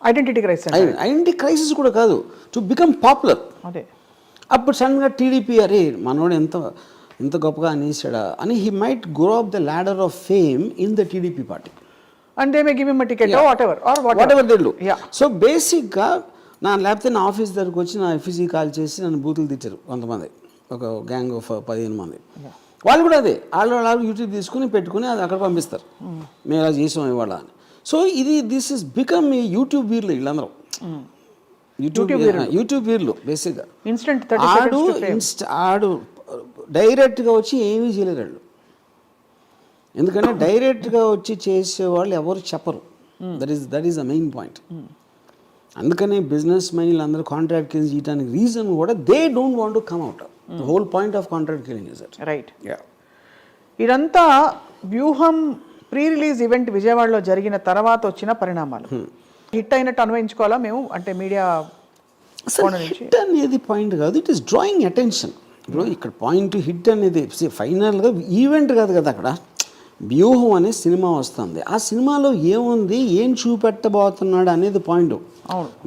ఐడెంటిటీ క్రైసిస్ కూడా కాదు, టు బికమ్ పాపులర్. అదే అప్పుడు సడన్గా టీడీపీ అరే మనోడు ఎంత గొప్పగా అనేసాడా అని he might grow up the ladder of fame in the TDP party. And they may give him a ticket or whatever they do. Yeah. So బేసిక్గా లేకపోతే నా ఆఫీస్ దగ్గరకు వచ్చి నా ఎఫ్ఈసీ కాల్ చేసి నన్ను బూతులు తిట్టారు కొంతమంది, ఒక గ్యాంగ్ ఆఫ్ 15 మంది. వాళ్ళు కూడా అదే వాళ్ళు యూట్యూబ్ తీసుకుని పెట్టుకుని అది అక్కడ పంపిస్తారు, మేము ఇలా చేసాం ఇవాళ అని. సో దిస్ ఇస్ బికమ్ ఈ యూట్యూబ్ వీర్లు వీళ్ళందరూ. యూట్యూబ్ వీర్లు బేసిక్గా ఆడు డైరెక్ట్గా వచ్చి ఏమీ చేయలేరు వాళ్ళు. ఎందుకంటే డైరెక్ట్గా వచ్చి చేసేవాళ్ళు ఎవరు చెప్పరు. That is the main point. అందుకనే బిజినెస్ మైన్లు అందరూ కాంట్రాక్ట్ కిల్లింగ్ చేయడానికి రీజన్ కూడా they don't want to come out. The whole point of contract killing is that. Right. ఇదంతా వ్యూహం ప్రీ రిలీజ్ ఈవెంట్ విజయవాడలో జరిగిన తర్వాత వచ్చిన పరిణామాలు. హిట్ అయినట్టు అన్వయించుకోవాలా మేము అంటే మీడియా హిట్ అనేది పాయింట్ కాదు, ఇట్ ఈస్ డ్రాయింగ్ అటెన్షన్. ఇప్పుడు ఇక్కడ పాయింట్ హిట్ అనేది ఫైనల్గా ఈవెంట్ కాదు కదా, అక్కడ వ్యూహం అనే సినిమా వస్తుంది. ఆ సినిమాలో ఏముంది, ఏం చూపెట్టబోతున్నాడు అనేది పాయింట్.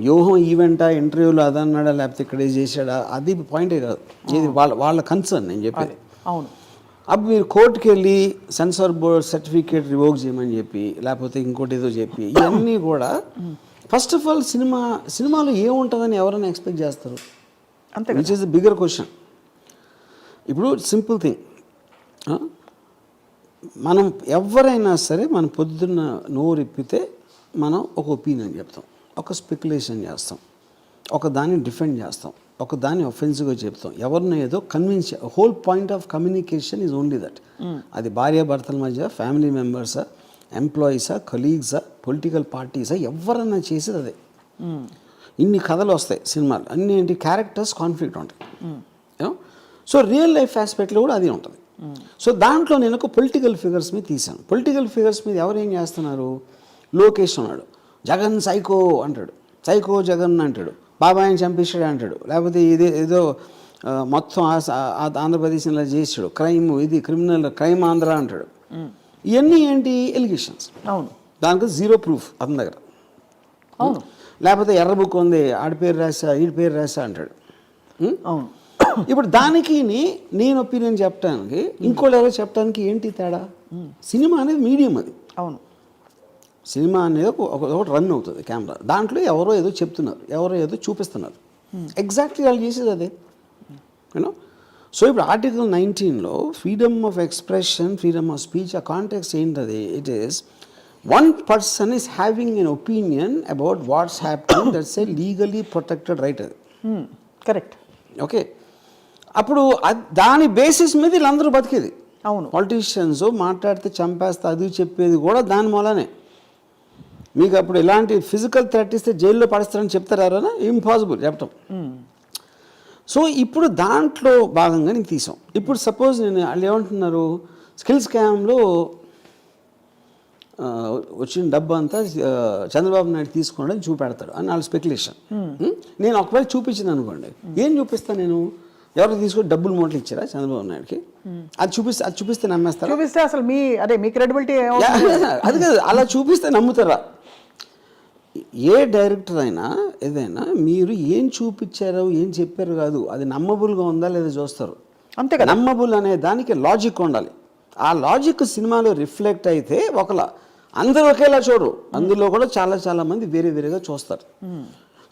వ్యూహం ఈవెంటా, ఇంటర్వ్యూలో అదన్నాడా, లేకపోతే ఇక్కడ చేశాడా, అది పాయింటే కాదు. ఇది వాళ్ళ కన్సర్న్ నేను చెప్పేది. అవును. అప్పుడు మీరు కోర్టుకి వెళ్ళి సెన్సార్ బోర్డ్ సర్టిఫికేట్ రివోక్ చేయమని చెప్పి, లేకపోతే ఇంకోటి ఏదో చెప్పి, ఇవన్నీ కూడా ఫస్ట్ ఆఫ్ ఆల్ సినిమాలో ఏముంటుందని ఎవరైనా ఎక్స్పెక్ట్ చేస్తారు? అంతే, which is the bigger question. ఇప్పుడు సింపుల్ థింగ్, మనం ఎవరైనా సరే మనం పొద్దున్న నోరెప్పితే మనం ఒక ఒపీనియన్ చెప్తాం, ఒక స్పెక్యులేషన్ చేస్తాం, ఒక దాన్ని డిఫెండ్ చేస్తాం, ఒక దాన్ని ఒఫెన్సివ్గా చెప్తాం, ఎవరినో ఏదో convince. Whole point of communication is only that. అది భార్యాభర్తల మధ్య, ఫ్యామిలీ మెంబర్సా, ఎంప్లాయీసా, కొలీగ్సా, పొలిటికల్ పార్టీసా, ఎవరన్నా చేసేది అదే. ఇన్ని కథలు వస్తాయి సినిమాలు, అన్ని ఏంటి క్యారెక్టర్స్ కాన్ఫ్లిక్ట్ ఉంటాయి. సో రియల్ లైఫ్ ఆస్పెక్ట్లో కూడా అది ఉంటుంది. సో దాంట్లో నేను ఒక పొలిటికల్ ఫిగర్స్ మీద తీశాను. పొలిటికల్ ఫిగర్స్ మీద ఎవరు ఏం చేస్తున్నారు, లోకేష్ ఉన్నాడు, జగన్ సైకో అంటాడు, సైకో జగన్ అంటాడు, బాబాయిని చంపేశాడు అంటాడు, లేకపోతే ఏదో మొత్తం ఆంధ్రప్రదేశ్ ఇలా చేసాడు, క్రైమ్ ఇది క్రిమినల్ క్రైమ్ ఆంధ్ర అంటాడు. ఇవన్నీ ఏంటి, ఎలిగేషన్స్. అవును. దానికి జీరో ప్రూఫ్ అతని దగ్గర. అవును. లేకపోతే ఎర్ర బుక్ ఉంది, ఆడి పేరు రాసా, ఈడి పేరు రాసా అంటాడు. అవును. ఇప్పుడు దానికి నేను ఒపీనియన్ చెప్పడానికి, ఇంకోళ్ళు ఎవరో చెప్పడానికి ఏంటి తేడా? సినిమా అనేది మీడియం అది. అవును. సినిమా అనేది ఒకటి రన్ అవుతుంది కెమెరా, దాంట్లో ఎవరో ఏదో చెప్తున్నారు, ఎవరో ఏదో చూపిస్తున్నారు. ఎగ్జాక్ట్లీ వాళ్ళు చేసేది అదే. యూనో. సో ఇప్పుడు ఆర్టికల్ 19లో freedom of expression, freedom of speech, ఆ కాంటెక్స్ట్ ఏంటది? It is one person is having an opinion about what's happening, that's a legally protected right. అది కరెక్ట్. ఓకే. అప్పుడు దాని బేసిస్ మీద వీళ్ళందరూ బతికేది. అవును. పాలిటీషియన్స్ మాట్లాడితే చంపేస్తా అది చెప్పేది కూడా దాని మూలనే. మీకు అప్పుడు ఇలాంటి ఫిజికల్ థ్రెట్ ఇస్తే జైల్లో పడేస్తారని చెప్తారు ఎవరైనా? ఇంపాసిబుల్ చెప్పటం. సో ఇప్పుడు దాంట్లో భాగంగా నేను తీసాం. ఇప్పుడు సపోజ్ నేను వాళ్ళు ఏమంటున్నారు, స్కిల్ స్కామ్లో వచ్చిన డబ్బు అంతా చంద్రబాబు నాయుడు తీసుకోవడం చూపెడతాడు అని వాళ్ళ స్పెక్యులేషన్. నేను ఒకవేళ చూపించింది అనుకోండి, ఏం చూపిస్తాను నేను? ఎవరు తీసుకొని డబ్బులు మూటలు ఇచ్చారా చంద్రబాబు నాయుడుకి? అది చూపిస్తే నమ్మేస్తారా? చూపిస్తే అసలు మీ క్రెడిబిలిటీ అది కాదు, అలా చూపిస్తే నమ్ముతారా? ఏ డైరెక్టర్ అయినా ఏదైనా మీరు ఏం చూపించారో ఏం చెప్పారు కాదు, అది నమ్మబుల్గా ఉందా లేదా చూస్తారు. అంతే కదా. నమ్మబుల్ అనే దానికి లాజిక్ ఉండాలి. ఆ లాజిక్ సినిమాలో రిఫ్లెక్ట్ అయితే ఒకలా, అందరూ ఒకేలా చూడరు, అందులో కూడా చాలా మంది వేరే వేరేగా చూస్తారు.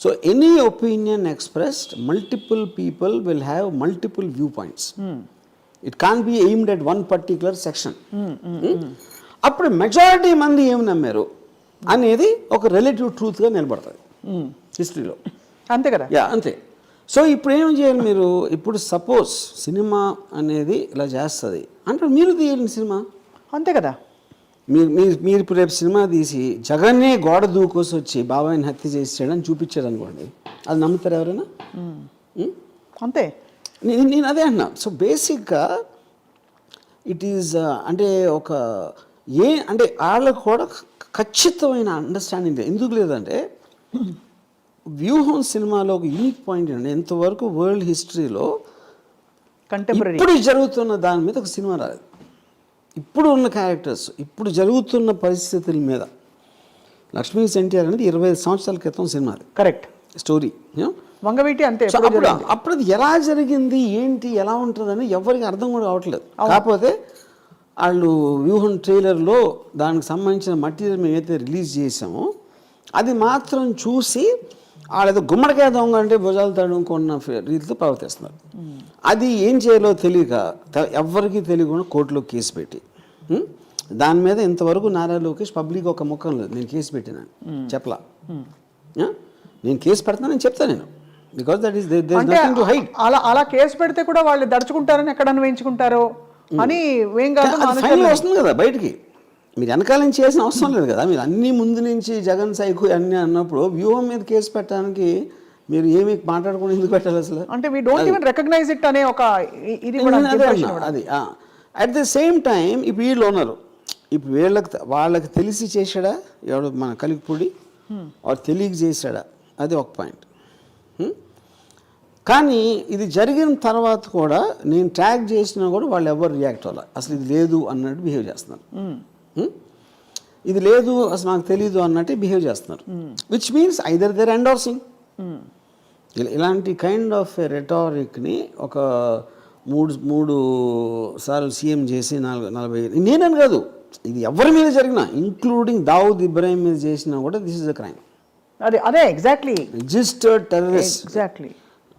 So any opinion expressed, multiple people will have multiple view points. It can be aimed at one particular section. అప్పుడు మెజారిటీ మంది ఏం నమ్మారు అనేది ఒక రిలేటివ్ ట్రూత్గా నిలబడుతుంది హిస్టరీలో. అంతే కదా. అంతే. సో ఇప్పుడు ఏం చేయాలి మీరు? ఇప్పుడు సపోజ్ సినిమా అనేది ఇలా చేస్తుంది అంటే మీరు తీయాలి సినిమా. అంతే కదా. మీరు ఇప్పుడు రేపు సినిమా తీసి జగన్నే గోడ దూకోసి వచ్చి బాబాయిని హత్య చేసాడని చూపించాడు అనుకోండి, అది నమ్ముతారు ఎవరైనా? అంతే. నేను అదే అంటున్నా. సో బేసిక్గా ఇట్ ఈజ్ అంటే ఒక అంటే వాళ్ళకు కూడా ఖచ్చితమైన అండర్స్టాండింగ్ లేదు. ఎందుకు లేదంటే వ్యూహం సినిమాలో ఒక యూనిక్ పాయింట్ అండి, ఎంతవరకు వరల్డ్ హిస్టరీలో కంటెంపరీ ఇప్పుడు జరుగుతున్న దాని మీద ఒక సినిమా రాలేదు. ఇప్పుడు ఉన్న క్యారెక్టర్స్, ఇప్పుడు జరుగుతున్న పరిస్థితుల మీద. లక్ష్మీ ఎన్టీఆర్ అనేది 25 సంవత్సరాల క్రితం సినిమా. Correct story. వంగవీటి అంతే. అప్పుడు అది ఎలా జరిగింది, ఏంటి, ఎలా ఉంటుందని ఎవరికి అర్థం కూడా కావట్లేదు. కాకపోతే వాళ్ళు వ్యూహం ట్రైలర్లో దానికి సంబంధించిన మెటీరియల్ మేమైతే రిలీజ్ చేసామో అది మాత్రం చూసి వాళ్ళేదో గుమ్మడికాయ దొంగ అంటే భుజాలు తడుముకున్న రీతితో ప్రవర్తిస్తున్నారు. అది ఏం చేయాలో తెలియక ఎవరికి తెలియకుండా కోర్టులో కేసు పెట్టి, దాని మీద ఇంతవరకు నారా లోకేష్ పబ్లిక్ ఒక ముఖం లేదు, నేను కేసు పెట్టినాను చెప్పలా. నేను కేసు పెడతానని చెప్తాను నేను, because that is there is nothing to hide. అలా కేసు పెడితే కూడా వాళ్ళు దడుచుకుంటారని ఎక్కడ అన్వయించుకుంటారో అని ఏం కాదు, ఫైనల్ వస్తుంది కదా బయటికి. మీరు వెనకాల నుంచి చేసిన అవసరం లేదు కదా. మీరు అన్ని ముందు నుంచి జగన్ సైకు అన్నీ అన్నప్పుడు వ్యూహం మీద కేసు పెట్టడానికి మీరు ఏమి మాట్లాడుకుని ఎందుకు పెట్టాలి అసలు? అంటే we don't even recognise it అనే ఒక ఇది అది. అట్ ద సేమ్ టైం ఇప్పుడు వీళ్ళు ఉన్నారు, ఇప్పుడు వాళ్ళకి తెలిసి చేశాడా ఎవడు మన కలిగిపూడి, వాడు తెలియక చేశాడా, అది ఒక పాయింట్. కానీ ఇది జరిగిన తర్వాత కూడా నేను ట్యాగ్ చేసినా కూడా వాళ్ళు ఎవరు రియాక్ట్ అవ్వాలి, అసలు ఇది లేదు అన్నట్టు బిహేవ్ చేస్తున్నారు. ఇది లేదు అసలు నాకు తెలీదు అన్నట్టే బిహేవ్ చేస్తున్నారు. Which means either they're endorsing. ఇలాంటి కైండ్ ఆఫ్ రెటారిక్ని ఒక మూడు సార్లు సీఎం చేసి 40 నేనని కాదు, ఇది ఎవరి మీద జరిగినా ఇంక్లూడింగ్ దావుద్ ఇబ్రాహిం మీద చేసినా కూడా దిస్ ఇస్ అ క్రైమ్. అదే exactly registered terrorist. Exactly.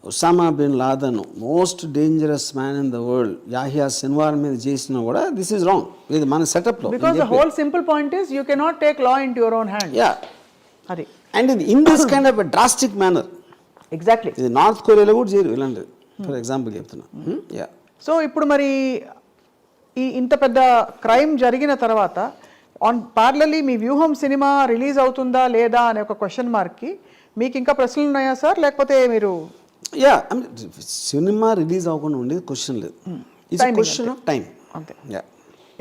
Osama bin Laden, most dangerous man in the world, Yahya Sinwar మీద చేసినా కూడా దిస్ ఇస్ రాంగ్. ఇది మన సెటప్లో. Because the whole simple point is you cannot take law into your own hand. అది అండ్ ఇది in this kind of drastic manner. Exactly. ఇది నార్త్ కొరియాలో కూడా చేయరు ఇలాంటిది, ఫర్ ఎగ్జాంపుల్ చెప్తున్నా. సో ఇప్పుడు మరి ఇంత పెద్ద క్రైమ్ జరిగిన తర్వాత పార్లర్లీ మీ వ్యూహం సినిమా రిలీజ్ అవుతుందా లేదా అనే ఒక క్వశ్చన్ మార్క్కి మీకు ఇంకా ప్రశ్నలు ఉన్నాయా సార్, లేకపోతే మీరు? సినిమా రిలీజ్ అవ్వకుండా ఉండేది క్వశ్చన్ లేదు, ఇట్స్ క్వశ్చన్ ఆఫ్ టైం అంతే.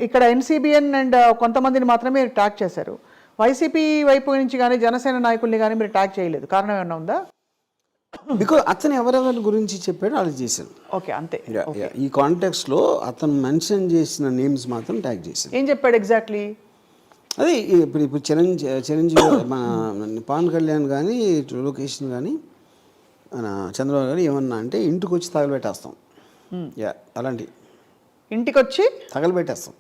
ఇక్కడ ఎన్సీబీఎన్ అండ్ కొంతమందిని మాత్రమే ట్యాగ్ చేశారు, వైసీపీ వైపు నుంచి కానీ జనసేన నాయకుల్ని కానీ మీరు ట్యాగ్ చేయలేదు. కారణం ఏమన్నా ఉందా? బికాజ్ అతను ఎవరెవరి గురించి చెప్పాడో వాళ్ళు చేశారు. ఓకే అంతే. ఈ కాంటెక్స్లో అతను మెన్షన్ చేసిన నేమ్స్ మాత్రం ట్యాగ్ చేశారు. ఏం చెప్పాడు ఎగ్జాక్ట్లీ? అదే ఇప్పుడు చిరంజీవి మన పవన్ కళ్యాణ్ కానీ లొకేషన్ కానీ మన చంద్రబాబు గారు ఏమన్నా అంటే ఇంటికి వచ్చి తగలబెట్టేస్తాం. అలాంటి ఇంటికి వచ్చి తగలబెట్టేస్తాం.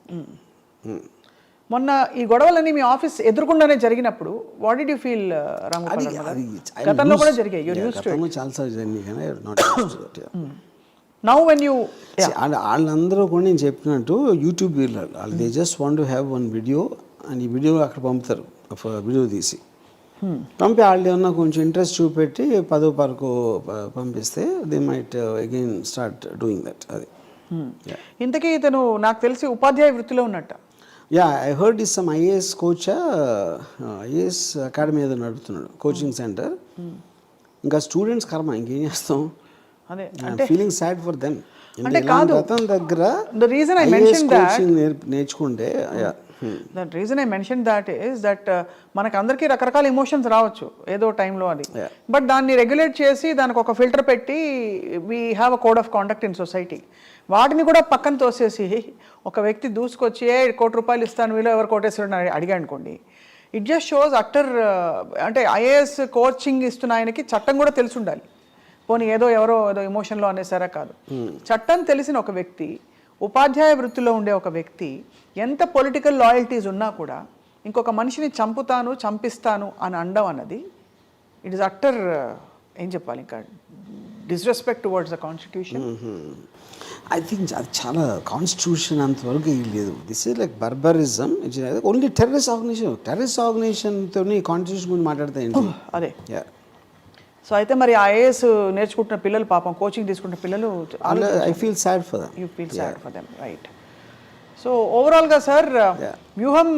మొన్న ఈ గొడవలన్నీ మీ ఆఫీస్ ఎదురుకుండానే జరిగినప్పుడు what did you feel Ramagopal? గతంలో కూడా జరిగాయి, చాలాసార్లు జరిగినాయి. నౌ వెన్ యూ వాళ్ళందరూ కూడా నేను చెప్పినట్టు యూట్యూబ్ వాళ్ళు they just want to have one video and ఈ వీడియో అక్కడ పంపుతారు, వీడియో తీసి పంపి వాళ్ళు ఏమన్నా కొంచెం ఇంట్రెస్ట్ చూపెట్టి 10 వరకు పంపిస్తే they might again start doing that. అది ఇంతకీ ఇతను నాకు తెలిసి ఉపాధ్యాయ వృత్తిలో ఉన్నట్ట. Yeah I heard is some IAS coach, IAS academy ఏదో నడుపుతున్నాడు, కోచింగ్ సెంటర్. ఇంకా స్టూడెంట్స్ కర్మ, ఇంకేం చేస్తాం. అదే ఫీలింగ్ సాడ్ ఫర్ దెమ్. అంటే కాదు, అతని దగ్గర the reason I mentioned that, నేర్చుకుంటే the reason I mentioned that is that మనకి అందరికీ రకరకాల ఎమోషన్స్ రావచ్చు ఏదో టైంలో అది, బట్ దాన్ని రెగ్యులేట్ చేసి దానికి ఒక ఫిల్టర్ పెట్టి we have a code of conduct in society. వాటిని కూడా పక్కన తోసేసి ఒక వ్యక్తి దూసుకొచ్చి ₹1 కోటి ఇస్తాను వీళ్ళు ఎవరు కోటేశ్వరుడు అడిగా అనుకోండి, ఇట్ జస్ట్ షోస్ అక్టర్. అంటే ఐఏఎస్ కోచింగ్ ఇస్తున్న ఆయనకి చట్టం కూడా తెలిసి ఉండాలి. పోనీ ఏదో ఎమోషన్లో అనేసారా కాదు, చట్టం తెలిసిన ఒక వ్యక్తి, ఉపాధ్యాయ వృత్తిలో ఉండే ఒక వ్యక్తి ఎంత పొలిటికల్ లాయల్టీస్ ఉన్నా కూడా ఇంకొక మనిషిని చంపిస్తాను అని అనడం అన్నది ఇట్ ఇస్ అక్టర్, ఏం చెప్పాలి ఇంకా, disrespect towards the constitution. I think అది చాలా కాన్స్టిట్యూషన్ అంతవరకు లేదు. This is like barbarism. Only terrorist ఆర్గనైజేషన్తో కాన్స్టిట్యూషన్ గురించి మాట్లాడతా ఏంటి. అదే. సో అయితే మరి ఐఏఎస్ నేర్చుకుంటున్న పిల్లలు, పాపం కోచింగ్ తీసుకుంటున్న పిల్లలు, I feel sad for them. You feel sad for them, right. So ఓవరాల్గా సార్, వ్యూహం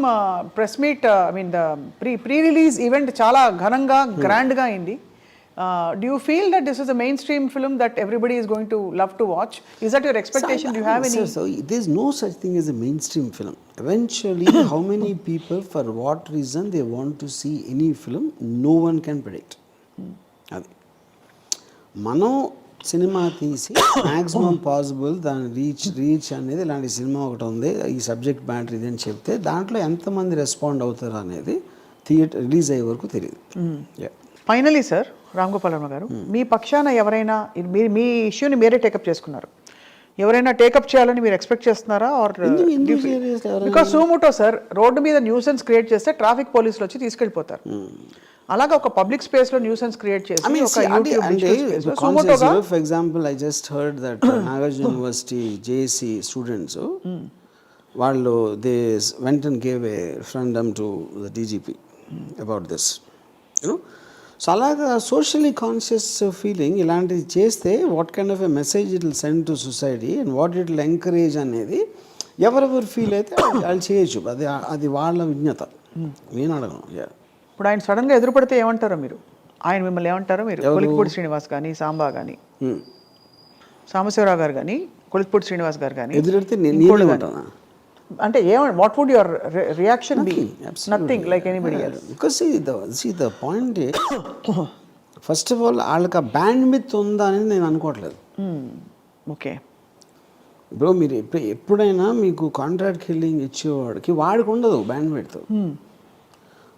press meet, I mean the pre release event చాలా ఘనంగా, గ్రాండ్గా అయింది. Do you feel that this is a mainstream film that everybody is going to love to watch? Is that your expectation? Do you have any? So there's no such thing as a mainstream film. Eventually, how many people, for what reason they want to see any film, no one can predict. అది మనం సినిమా తీసి మ్యాక్సిమం పాసిబుల్ దాని రీచ్ అనేది, ఇలాంటి సినిమా ఒకటి ఉంది, ఈ సబ్జెక్ట్ మ్యాటర్ ఇది అని చెప్తే దాంట్లో ఎంతమంది రెస్పాండ్ అవుతారు అనేది థియేటర్ రిలీజ్ అయ్యే వరకు తెలియదు. ఫైనలీ సార్, రామ్ గోపాల్ వర్మ గారు, మీ పక్షాన ఎవరైనా, మీ ఇష్యూని మీరే టేకప్ చేసుకున్నారు, ఎవరైనా టేకప్ చేయాలని మీరు ఎక్స్పెక్ట్ చేస్తున్నారా? Or because Zomato sir road మీద న్యూసెన్స్ క్రియేట్ చేస్తే ట్రాఫిక్ పోలీసులు వచ్చి తీసుకెళ్ళిపోతారు. అలాగా ఒక పబ్లిక్ స్పేస్ లో న్యూసెన్స్ క్రియేట్ చేసి, for example I just heard that Nagarjuna university JAC students వాళ్ళు they went and gave a referendum to the DGP about this, you know. So అలాగా సోషల్లీ కాన్షియస్ ఫీలింగ్ ఇలాంటివి చేస్తే what kind of a message it will send to society and what it will encourage అనేది ఎవరెవరు ఫీల్ అయితే వాళ్ళు చేయొచ్చు. అది వాళ్ళ విజ్ఞత, నేను అడగను. ఇప్పుడు ఆయన సడన్గా ఎదురుపడితే ఏమంటారో మీరు? ఆయన మిమ్మల్ని ఏమంటారో మీరు? కొలిక్పూడి శ్రీనివాస్ కానీ, సాంబా కానీ, సాంబశివరావు గారు కానీ, కొలిక్పూడి శ్రీనివాస్ గారు కానీ ఎదురెడితే అంటే what would your reaction be? Nothing like anybody else. Because see the point first of all వాళ్ళకి ఆ బ్యాండ్ మిత్ ఉందా అనేది నేను అనుకోవట్లేదు. ఓకే, ఇప్పుడు మీరు ఎప్పుడైనా మీకు కాంట్రాక్ట్ కిల్లింగ్ ఇచ్చేవాడికి వాడికి ఉండదు బ్యాండ్ మిత్.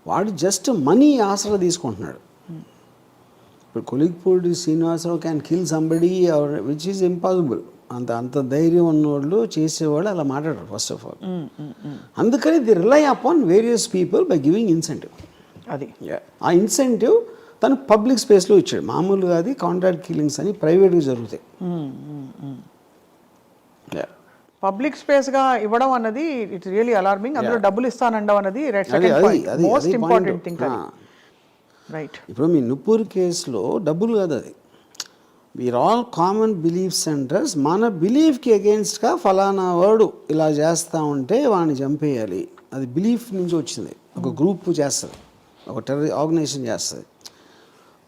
వాడు జస్ట్ మనీ ఆసరా తీసుకుంటున్నాడు. ఇప్పుడు Kolikapudi Srinivasarao can kill somebody which is impossible. అంత ధైర్యం ఉన్నవాళ్ళు చేసేవాళ్ళు అలా మాట్లాడరు ఫస్ట్ ఆఫ్ ఆల్. అందుకని they rely upon various people by giving incentive. అది ఆ ఇన్సెంటివ్ తను పబ్లిక్ స్పేస్లో ఇచ్చాడు. మామూలుగా అది కాంట్రాక్ట్ కిల్లింగ్స్ అని ప్రైవేట్గా జరుగుతాయి. పబ్లిక్ స్పేస్గా ఇవ్వడం అన్నది ఇట్స్ రియలీ అలార్మింగ్. అందులో డబ్బులు ఇస్తానండం అన్నది మోస్ట్ ఇంపార్టెంట్ థింగ్. రైట్. ఇప్పుడు మీ నుపూర్ కేసులో డబ్బులు కాదు, అది we are all common belief centres. మన బిలీఫ్కి అగెన్స్ట్గా ఫలానా వాడు ఇలా చేస్తూ ఉంటే వాడిని చంపేయాలి, అది బిలీఫ్ నుంచి వచ్చింది. ఒక గ్రూప్ చేస్తుంది, ఒక టెర్రర్ ఆర్గనైజేషన్ చేస్తుంది.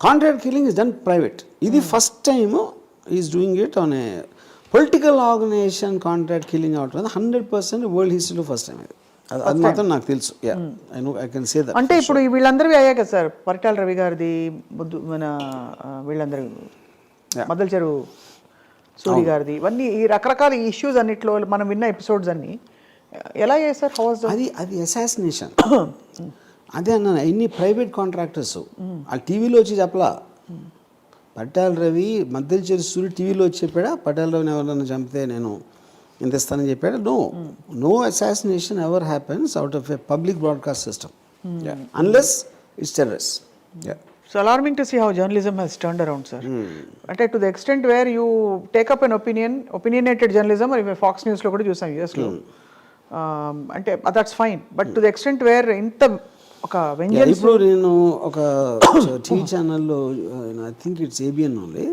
Contract killing is done private. ఇది first time is doing it on a political organisation. Contract killing అవటం 100% వరల్డ్ హిస్టరీలో ఫస్ట్ టైం ఇది. అది మాత్రం నాకు తెలుసు. I can say that. అంటే ఇప్పుడు వీళ్ళందరివి అయ్యాయి కదా సార్, పరిటాల రవి గారిది, మన వీళ్ళందరూ మద్దల చెరువు సూరి గారిది, ఇవన్నీ ఈ రకరకాల ఇష్యూస్ అన్నిట్లో మనం విన్న ఎపిసోడ్స్ అన్ని ఎలా చేశారు? అది అసాసినేషన్. అదే అన్న, ఇన్ని ప్రైవేట్ కాంట్రాక్టర్స్ వాళ్ళు టీవీలో వచ్చి చెప్పలా. పట్టాల రవి మద్దల చెరువు సూరి టీవీలో వచ్చి చెప్పాడా పట్టాల రవిని ఎవరైనా చంపితే నేను ఇంత ఇస్తానని చెప్పాడా? No assassination ever happens out of a public broadcast system unless it's terrorist. So alarming to see how journalism has turned around, sir. అంటే to the extent where you take up an opinionated journalism, or even Fox News లో కూడా చూసాం US లో, అంటే that's fine, but to the extent where ఇంత ఒక వెంజన్స్. ఇప్పుడు నేను ఒక టీవీ ఛానల్లో, I think it's ABN only,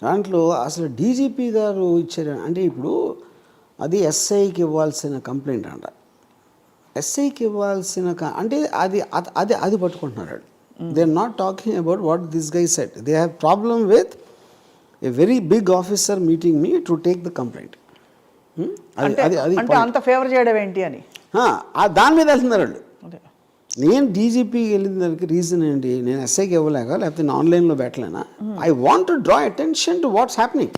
దాంట్లో అసలు డీజీపీ గారు ఇచ్చారు. అంటే ఇప్పుడు అది ఎస్ఐకి ఇవ్వాల్సిన కంప్లైంట్ అంట. ఎస్ఐకి ఇవ్వాల్సిన అంటే అది పట్టుకుంటున్నాడు. They are not talking about what this guy said. They have problem with a very big officer meeting me to take the complaint. అంటే అంత ఫేవర్ చేయడం ఏంటి అని దాని మీద వెళ్తున్నారు వాళ్ళు. నేను డీజీపీకి వెళ్ళిన దానికి రీజన్ ఏంటి, నేను ఎస్ఐకి ఇవ్వలేక లేకపోతే నేను ఆన్లైన్లో పెట్టలేనా? I want to draw attention to what's happening.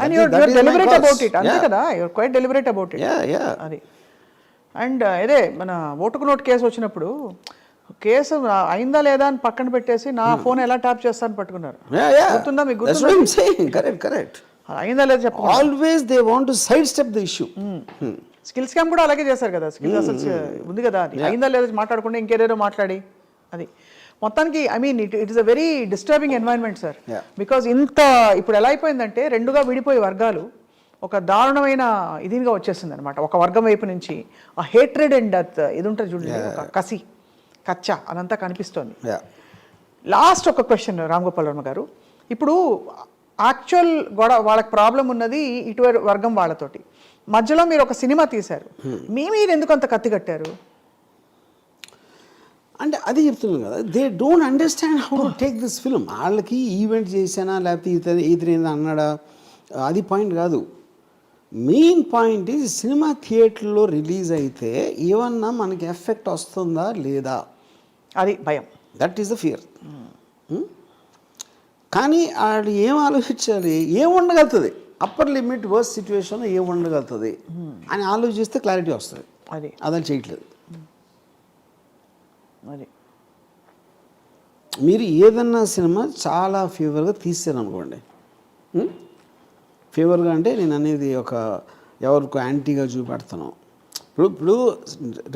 And you're deliberate about it. అంతే కదా, you're quite deliberate about it. అది అండ్ అదే మన ఓటుకు నోటు కేసు వచ్చినప్పుడు కేసు అయిందా లేదా అని పక్కన పెట్టేసి నా ఫోన్ ఎలా ట్యాప్ చేస్తాను పట్టుకున్నారు. గుర్తుందా మీకు? కరెక్ట్. అయిందా లేదా చెప్పండి. Always they want to side step the issue. Skills camp కూడా అలాగే చేశారు కదా. స్కిల్స్ అసలు ఉంది కదా, అయిందా లేదా మాట్లాడకుండా ఇంకేదేదో మాట్లాడి అది మొత్తానికి I mean it is a very disturbing environment sir. Because ఇంత ఇప్పుడు ఎలా అయిపోయిందంటే రెండుగా విడిపోయే వర్గాలు ఒక దారుణమైన ఇదిగా వచ్చేసింది అనమాట. ఒక వర్గం వైపు నుంచి ఆ హేట్రెడ్ అండ్ ఇది ఉంటుంది చూడండి, ఒక కసి కచ్చ అదంతా కనిపిస్తోంది. లాస్ట్ ఒక క్వశ్చన్ రామ్ గోపాల్ వర్మ గారు, ఇప్పుడు యాక్చువల్ గొడవ వాళ్ళకి ప్రాబ్లం ఉన్నది ఇటువైపు వర్గం వాళ్ళతోటి, మధ్యలో మీరు ఒక సినిమా తీశారు, మీరు ఎందుకు అంత కత్తి కట్టారు అంటే అది చెప్తున్నాను కదా. They don't understand how to take this film. వాళ్ళకి ఈవెంట్ చేసానా లేకపోతే ఇతను అన్నాడా అది పాయింట్ కాదు. మెయిన్ పాయింట్ ఈజ్ సినిమా థియేటర్లో రిలీజ్ అయితే ఏమన్నా మనకి ఎఫెక్ట్ వస్తుందా లేదా, అది భయం. That is the fear. కానీ వాళ్ళు ఏం ఆలోచించాలి, ఏం ఉండగలుగుతుంది, అప్పర్ లిమిట్ వర్స్ సిచ్యువేషన్లో ఏం ఉండగలుగుతుంది అని ఆలోచిస్తే క్లారిటీ వస్తుంది. అది చేయట్లేదు. అది మీరు ఏదన్నా సినిమా చాలా ఫేవర్గా తీసారనుకోండి, ఫేవర్గా అంటే నేను అనేది ఒక ఎవరికో యాంటీగా చూపెడతాను. ఇప్పుడు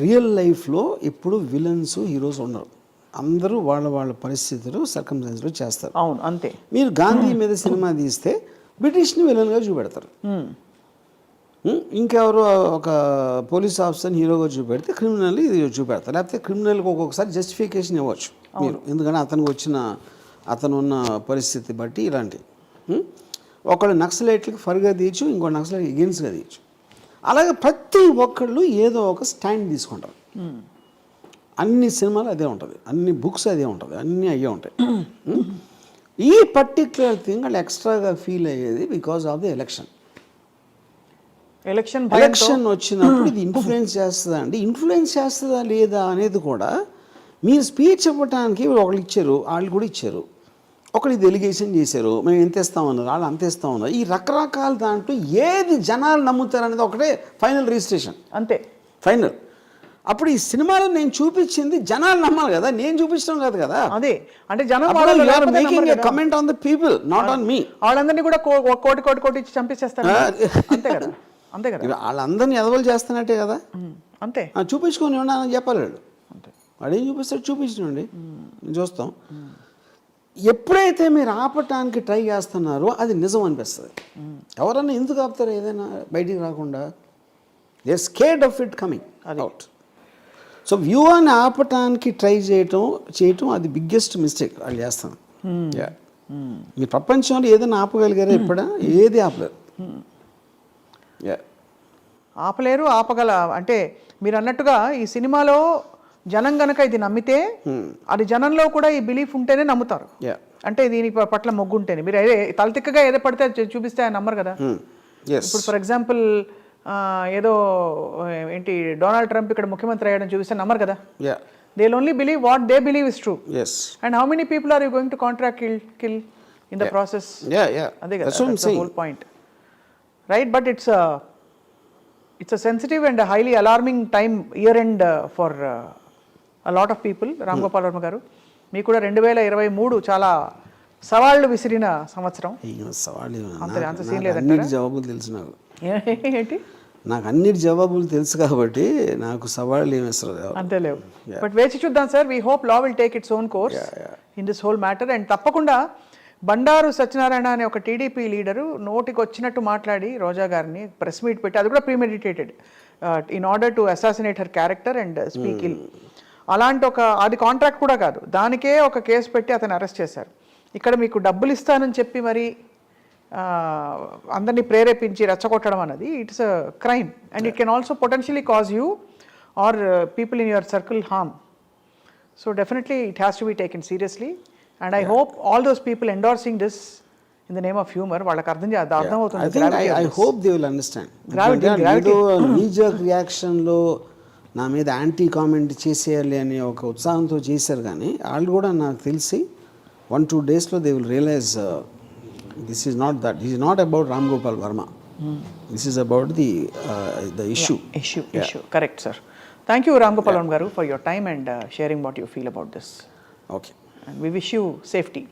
రియల్ లైఫ్లో ఎప్పుడు విలన్స్ హీరోస్ ఉండరు, అందరూ వాళ్ళ పరిస్థితులు సర్కమ్స్టాన్స్లో చేస్తారు. అవును, అంతే. మీరు గాంధీ మీద సినిమా తీస్తే బ్రిటిష్ని విలన్గా చూపెడతారు, ఇంకెవరో ఒక పోలీస్ ఆఫీసర్ని హీరోగా చూపెడితే క్రిమినల్ ఇది చూపెడతారు. లేకపోతే క్రిమినల్కి ఒక్కొక్కసారి జస్టిఫికేషన్ ఇవ్వచ్చు మీరు, ఎందుకంటే అతను ఉన్న పరిస్థితి బట్టి ఇలాంటివి. ఒకళ్ళు నక్సలైట్లకి ఫర్గా తీయచ్చు, ఇంకో నక్సలైట్ ఎగెన్స్ట్గా తీయచ్చు. అలాగే ప్రతి ఒక్కళ్ళు ఏదో ఒక స్టాండ్ తీసుకుంటారు. అన్ని సినిమాలు అదే ఉంటుంది, అన్ని బుక్స్ అదే ఉంటుంది, అన్నీ అయ్యే ఉంటాయి. ఈ పర్టిక్యులర్ థింగ్ వాళ్ళు ఎక్స్ట్రాగా ఫీల్ అయ్యేది బికాస్ ఆఫ్ ది ఎలక్షన్ వచ్చినప్పుడు ఇది ఇన్ఫ్లుయెన్స్ చేస్తుందా అండి, ఇన్ఫ్లుయెన్స్ చేస్తుందా లేదా అనేది కూడా మీరు స్పీచ్ ఇవ్వడానికి ఒకళ్ళు ఇచ్చారు, వాళ్ళు కూడా ఇచ్చారు, ఒకళ్ళు ఇది ఎలిగేషన్ చేశారు, మేము ఎంత ఇస్తామన్నారు, వాళ్ళు అంత ఇస్తామన్నారు. ఈ రకరకాల దాంట్లో ఏది జనాలు నమ్ముతారు అనేది ఒకటే ఫైనల్ రిజిస్ట్రేషన్, అంతే ఫైనల్. అప్పుడు ఈ సినిమాలో నేను చూపించింది జనాలు నమ్మాలి కదా, నేను చూపించడం కాదు కదా. అదే అంటే జనం comment on the people, not on me. వాళ్ళందరినీ కూడా కోటి ఇచ్చి చంపించేస్తారు, అంతే కదా. అంతే కదా, వాళ్ళందరినీ ఎదవలు చేస్తున్నట్టే కదా. అంతే, చూపించుకొని అని చెప్పాలి వాళ్ళు. వాడు ఏం చూపిస్తాడు, చూపించండి, చూస్తాం. ఎప్పుడైతే మీరు ఆపటానికి ట్రై చేస్తున్నారో అది నిజం అనిపిస్తుంది. ఎవరన్నా ఎందుకు ఆపుతారు ఏదైనా బయటికి రాకుండా? They are scared of it coming out. So వ్యూవాన్ని ఆపటానికి ట్రై చేయటం అది బిగ్గెస్ట్ మిస్టేక్ వాళ్ళు చేస్తాను. మీ ప్రపంచంలో ఏదైనా ఆపగలిగారా ఎప్పుడా? ఏది ఆపలేరు. ఆపలేరు, ఆపగల అంటే మీరు అన్నట్టుగా ఈ సినిమాలో జనం గనక ఇది నమ్మితే అది జనంలో కూడా ఈ బిలీఫ్ ఉంటేనే నమ్ముతారు. అంటే దీని పట్ల మొగ్గు ఉంటేనే. మీరు తలతిక్కగా ఏదో పడితే చూపిస్తే ఆయన నమ్మరు కదా. ఇప్పుడు ఫర్ ఎగ్జాంపుల్ ఏదో ఏంటి డొనాల్డ్ ట్రంప్ ఇక్కడ ముఖ్యమంత్రి అయ్యాడని చూపిస్తే నమ్మరు కదా. They will only believe what they believe is true. And how many people are you going to contract kill in the process? అదే కదా whole point, right? But it's a sensitive and a highly alarming time, year end for a lot of people. Ram Gopal Varma గారు, మీకు కూడా 2023 చాలా సవాళ్ళు విసిరిన సంవత్సరం. అంత సీన్ లేదంటారా? జవాబులు తెలుసు నాకు. ఏంటి? నాకు అన్నిటి జవాబులు తెలుసు కాబట్టి నాకు సవాళ్ళు ఏమి వస్తారు అంతే లేవు. బట్ వేచి చూద్దాం sir. We hope law will take its own course in this whole matter. And తప్పకుండా బండారు సత్యనారాయణ అనే ఒక టీడీపీ లీడరు నోటికి వచ్చినట్టు మాట్లాడి రోజా గారిని ప్రెస్ మీట్ పెట్టి, అది కూడా premeditated in order to assassinate her character and speak ill. అలాంటి అది కాంట్రాక్ట్ కూడా కాదు, దానికే ఒక కేసు పెట్టి అతను అరెస్ట్ చేశారు. ఇక్కడ మీకు డబ్బులు ఇస్తానని చెప్పి మరి అందరినీ ప్రేరేపించి రెచ్చగొట్టడం అన్నది it's a crime and it can also potentially cause you or people in your circle harm. So definitely it has to be taken seriously, and I hope all those people endorsing this in the name of humor, వాళ్ళకి అర్థం I అవుతుంది think gravity of I this. hope they will understand. Gravity, ఎందుకంటే gravity. ఏదో knee-jerk రియాక్షన్లో నా మీద యాంటీ కామెంట్ చేసేయాలి అనే ఒక ఉత్సాహంతో చేశారు, కానీ వాళ్ళు కూడా నాకు తెలిసి 1-2 డేస్లో they will realise this is not that, this is not about Ram Gopal Varma, this is about the issue. Issue. Correct, sir. Thank you, Ram Gopal Varma garu, for your time and sharing what you feel about this. Okay. And we wish you safety.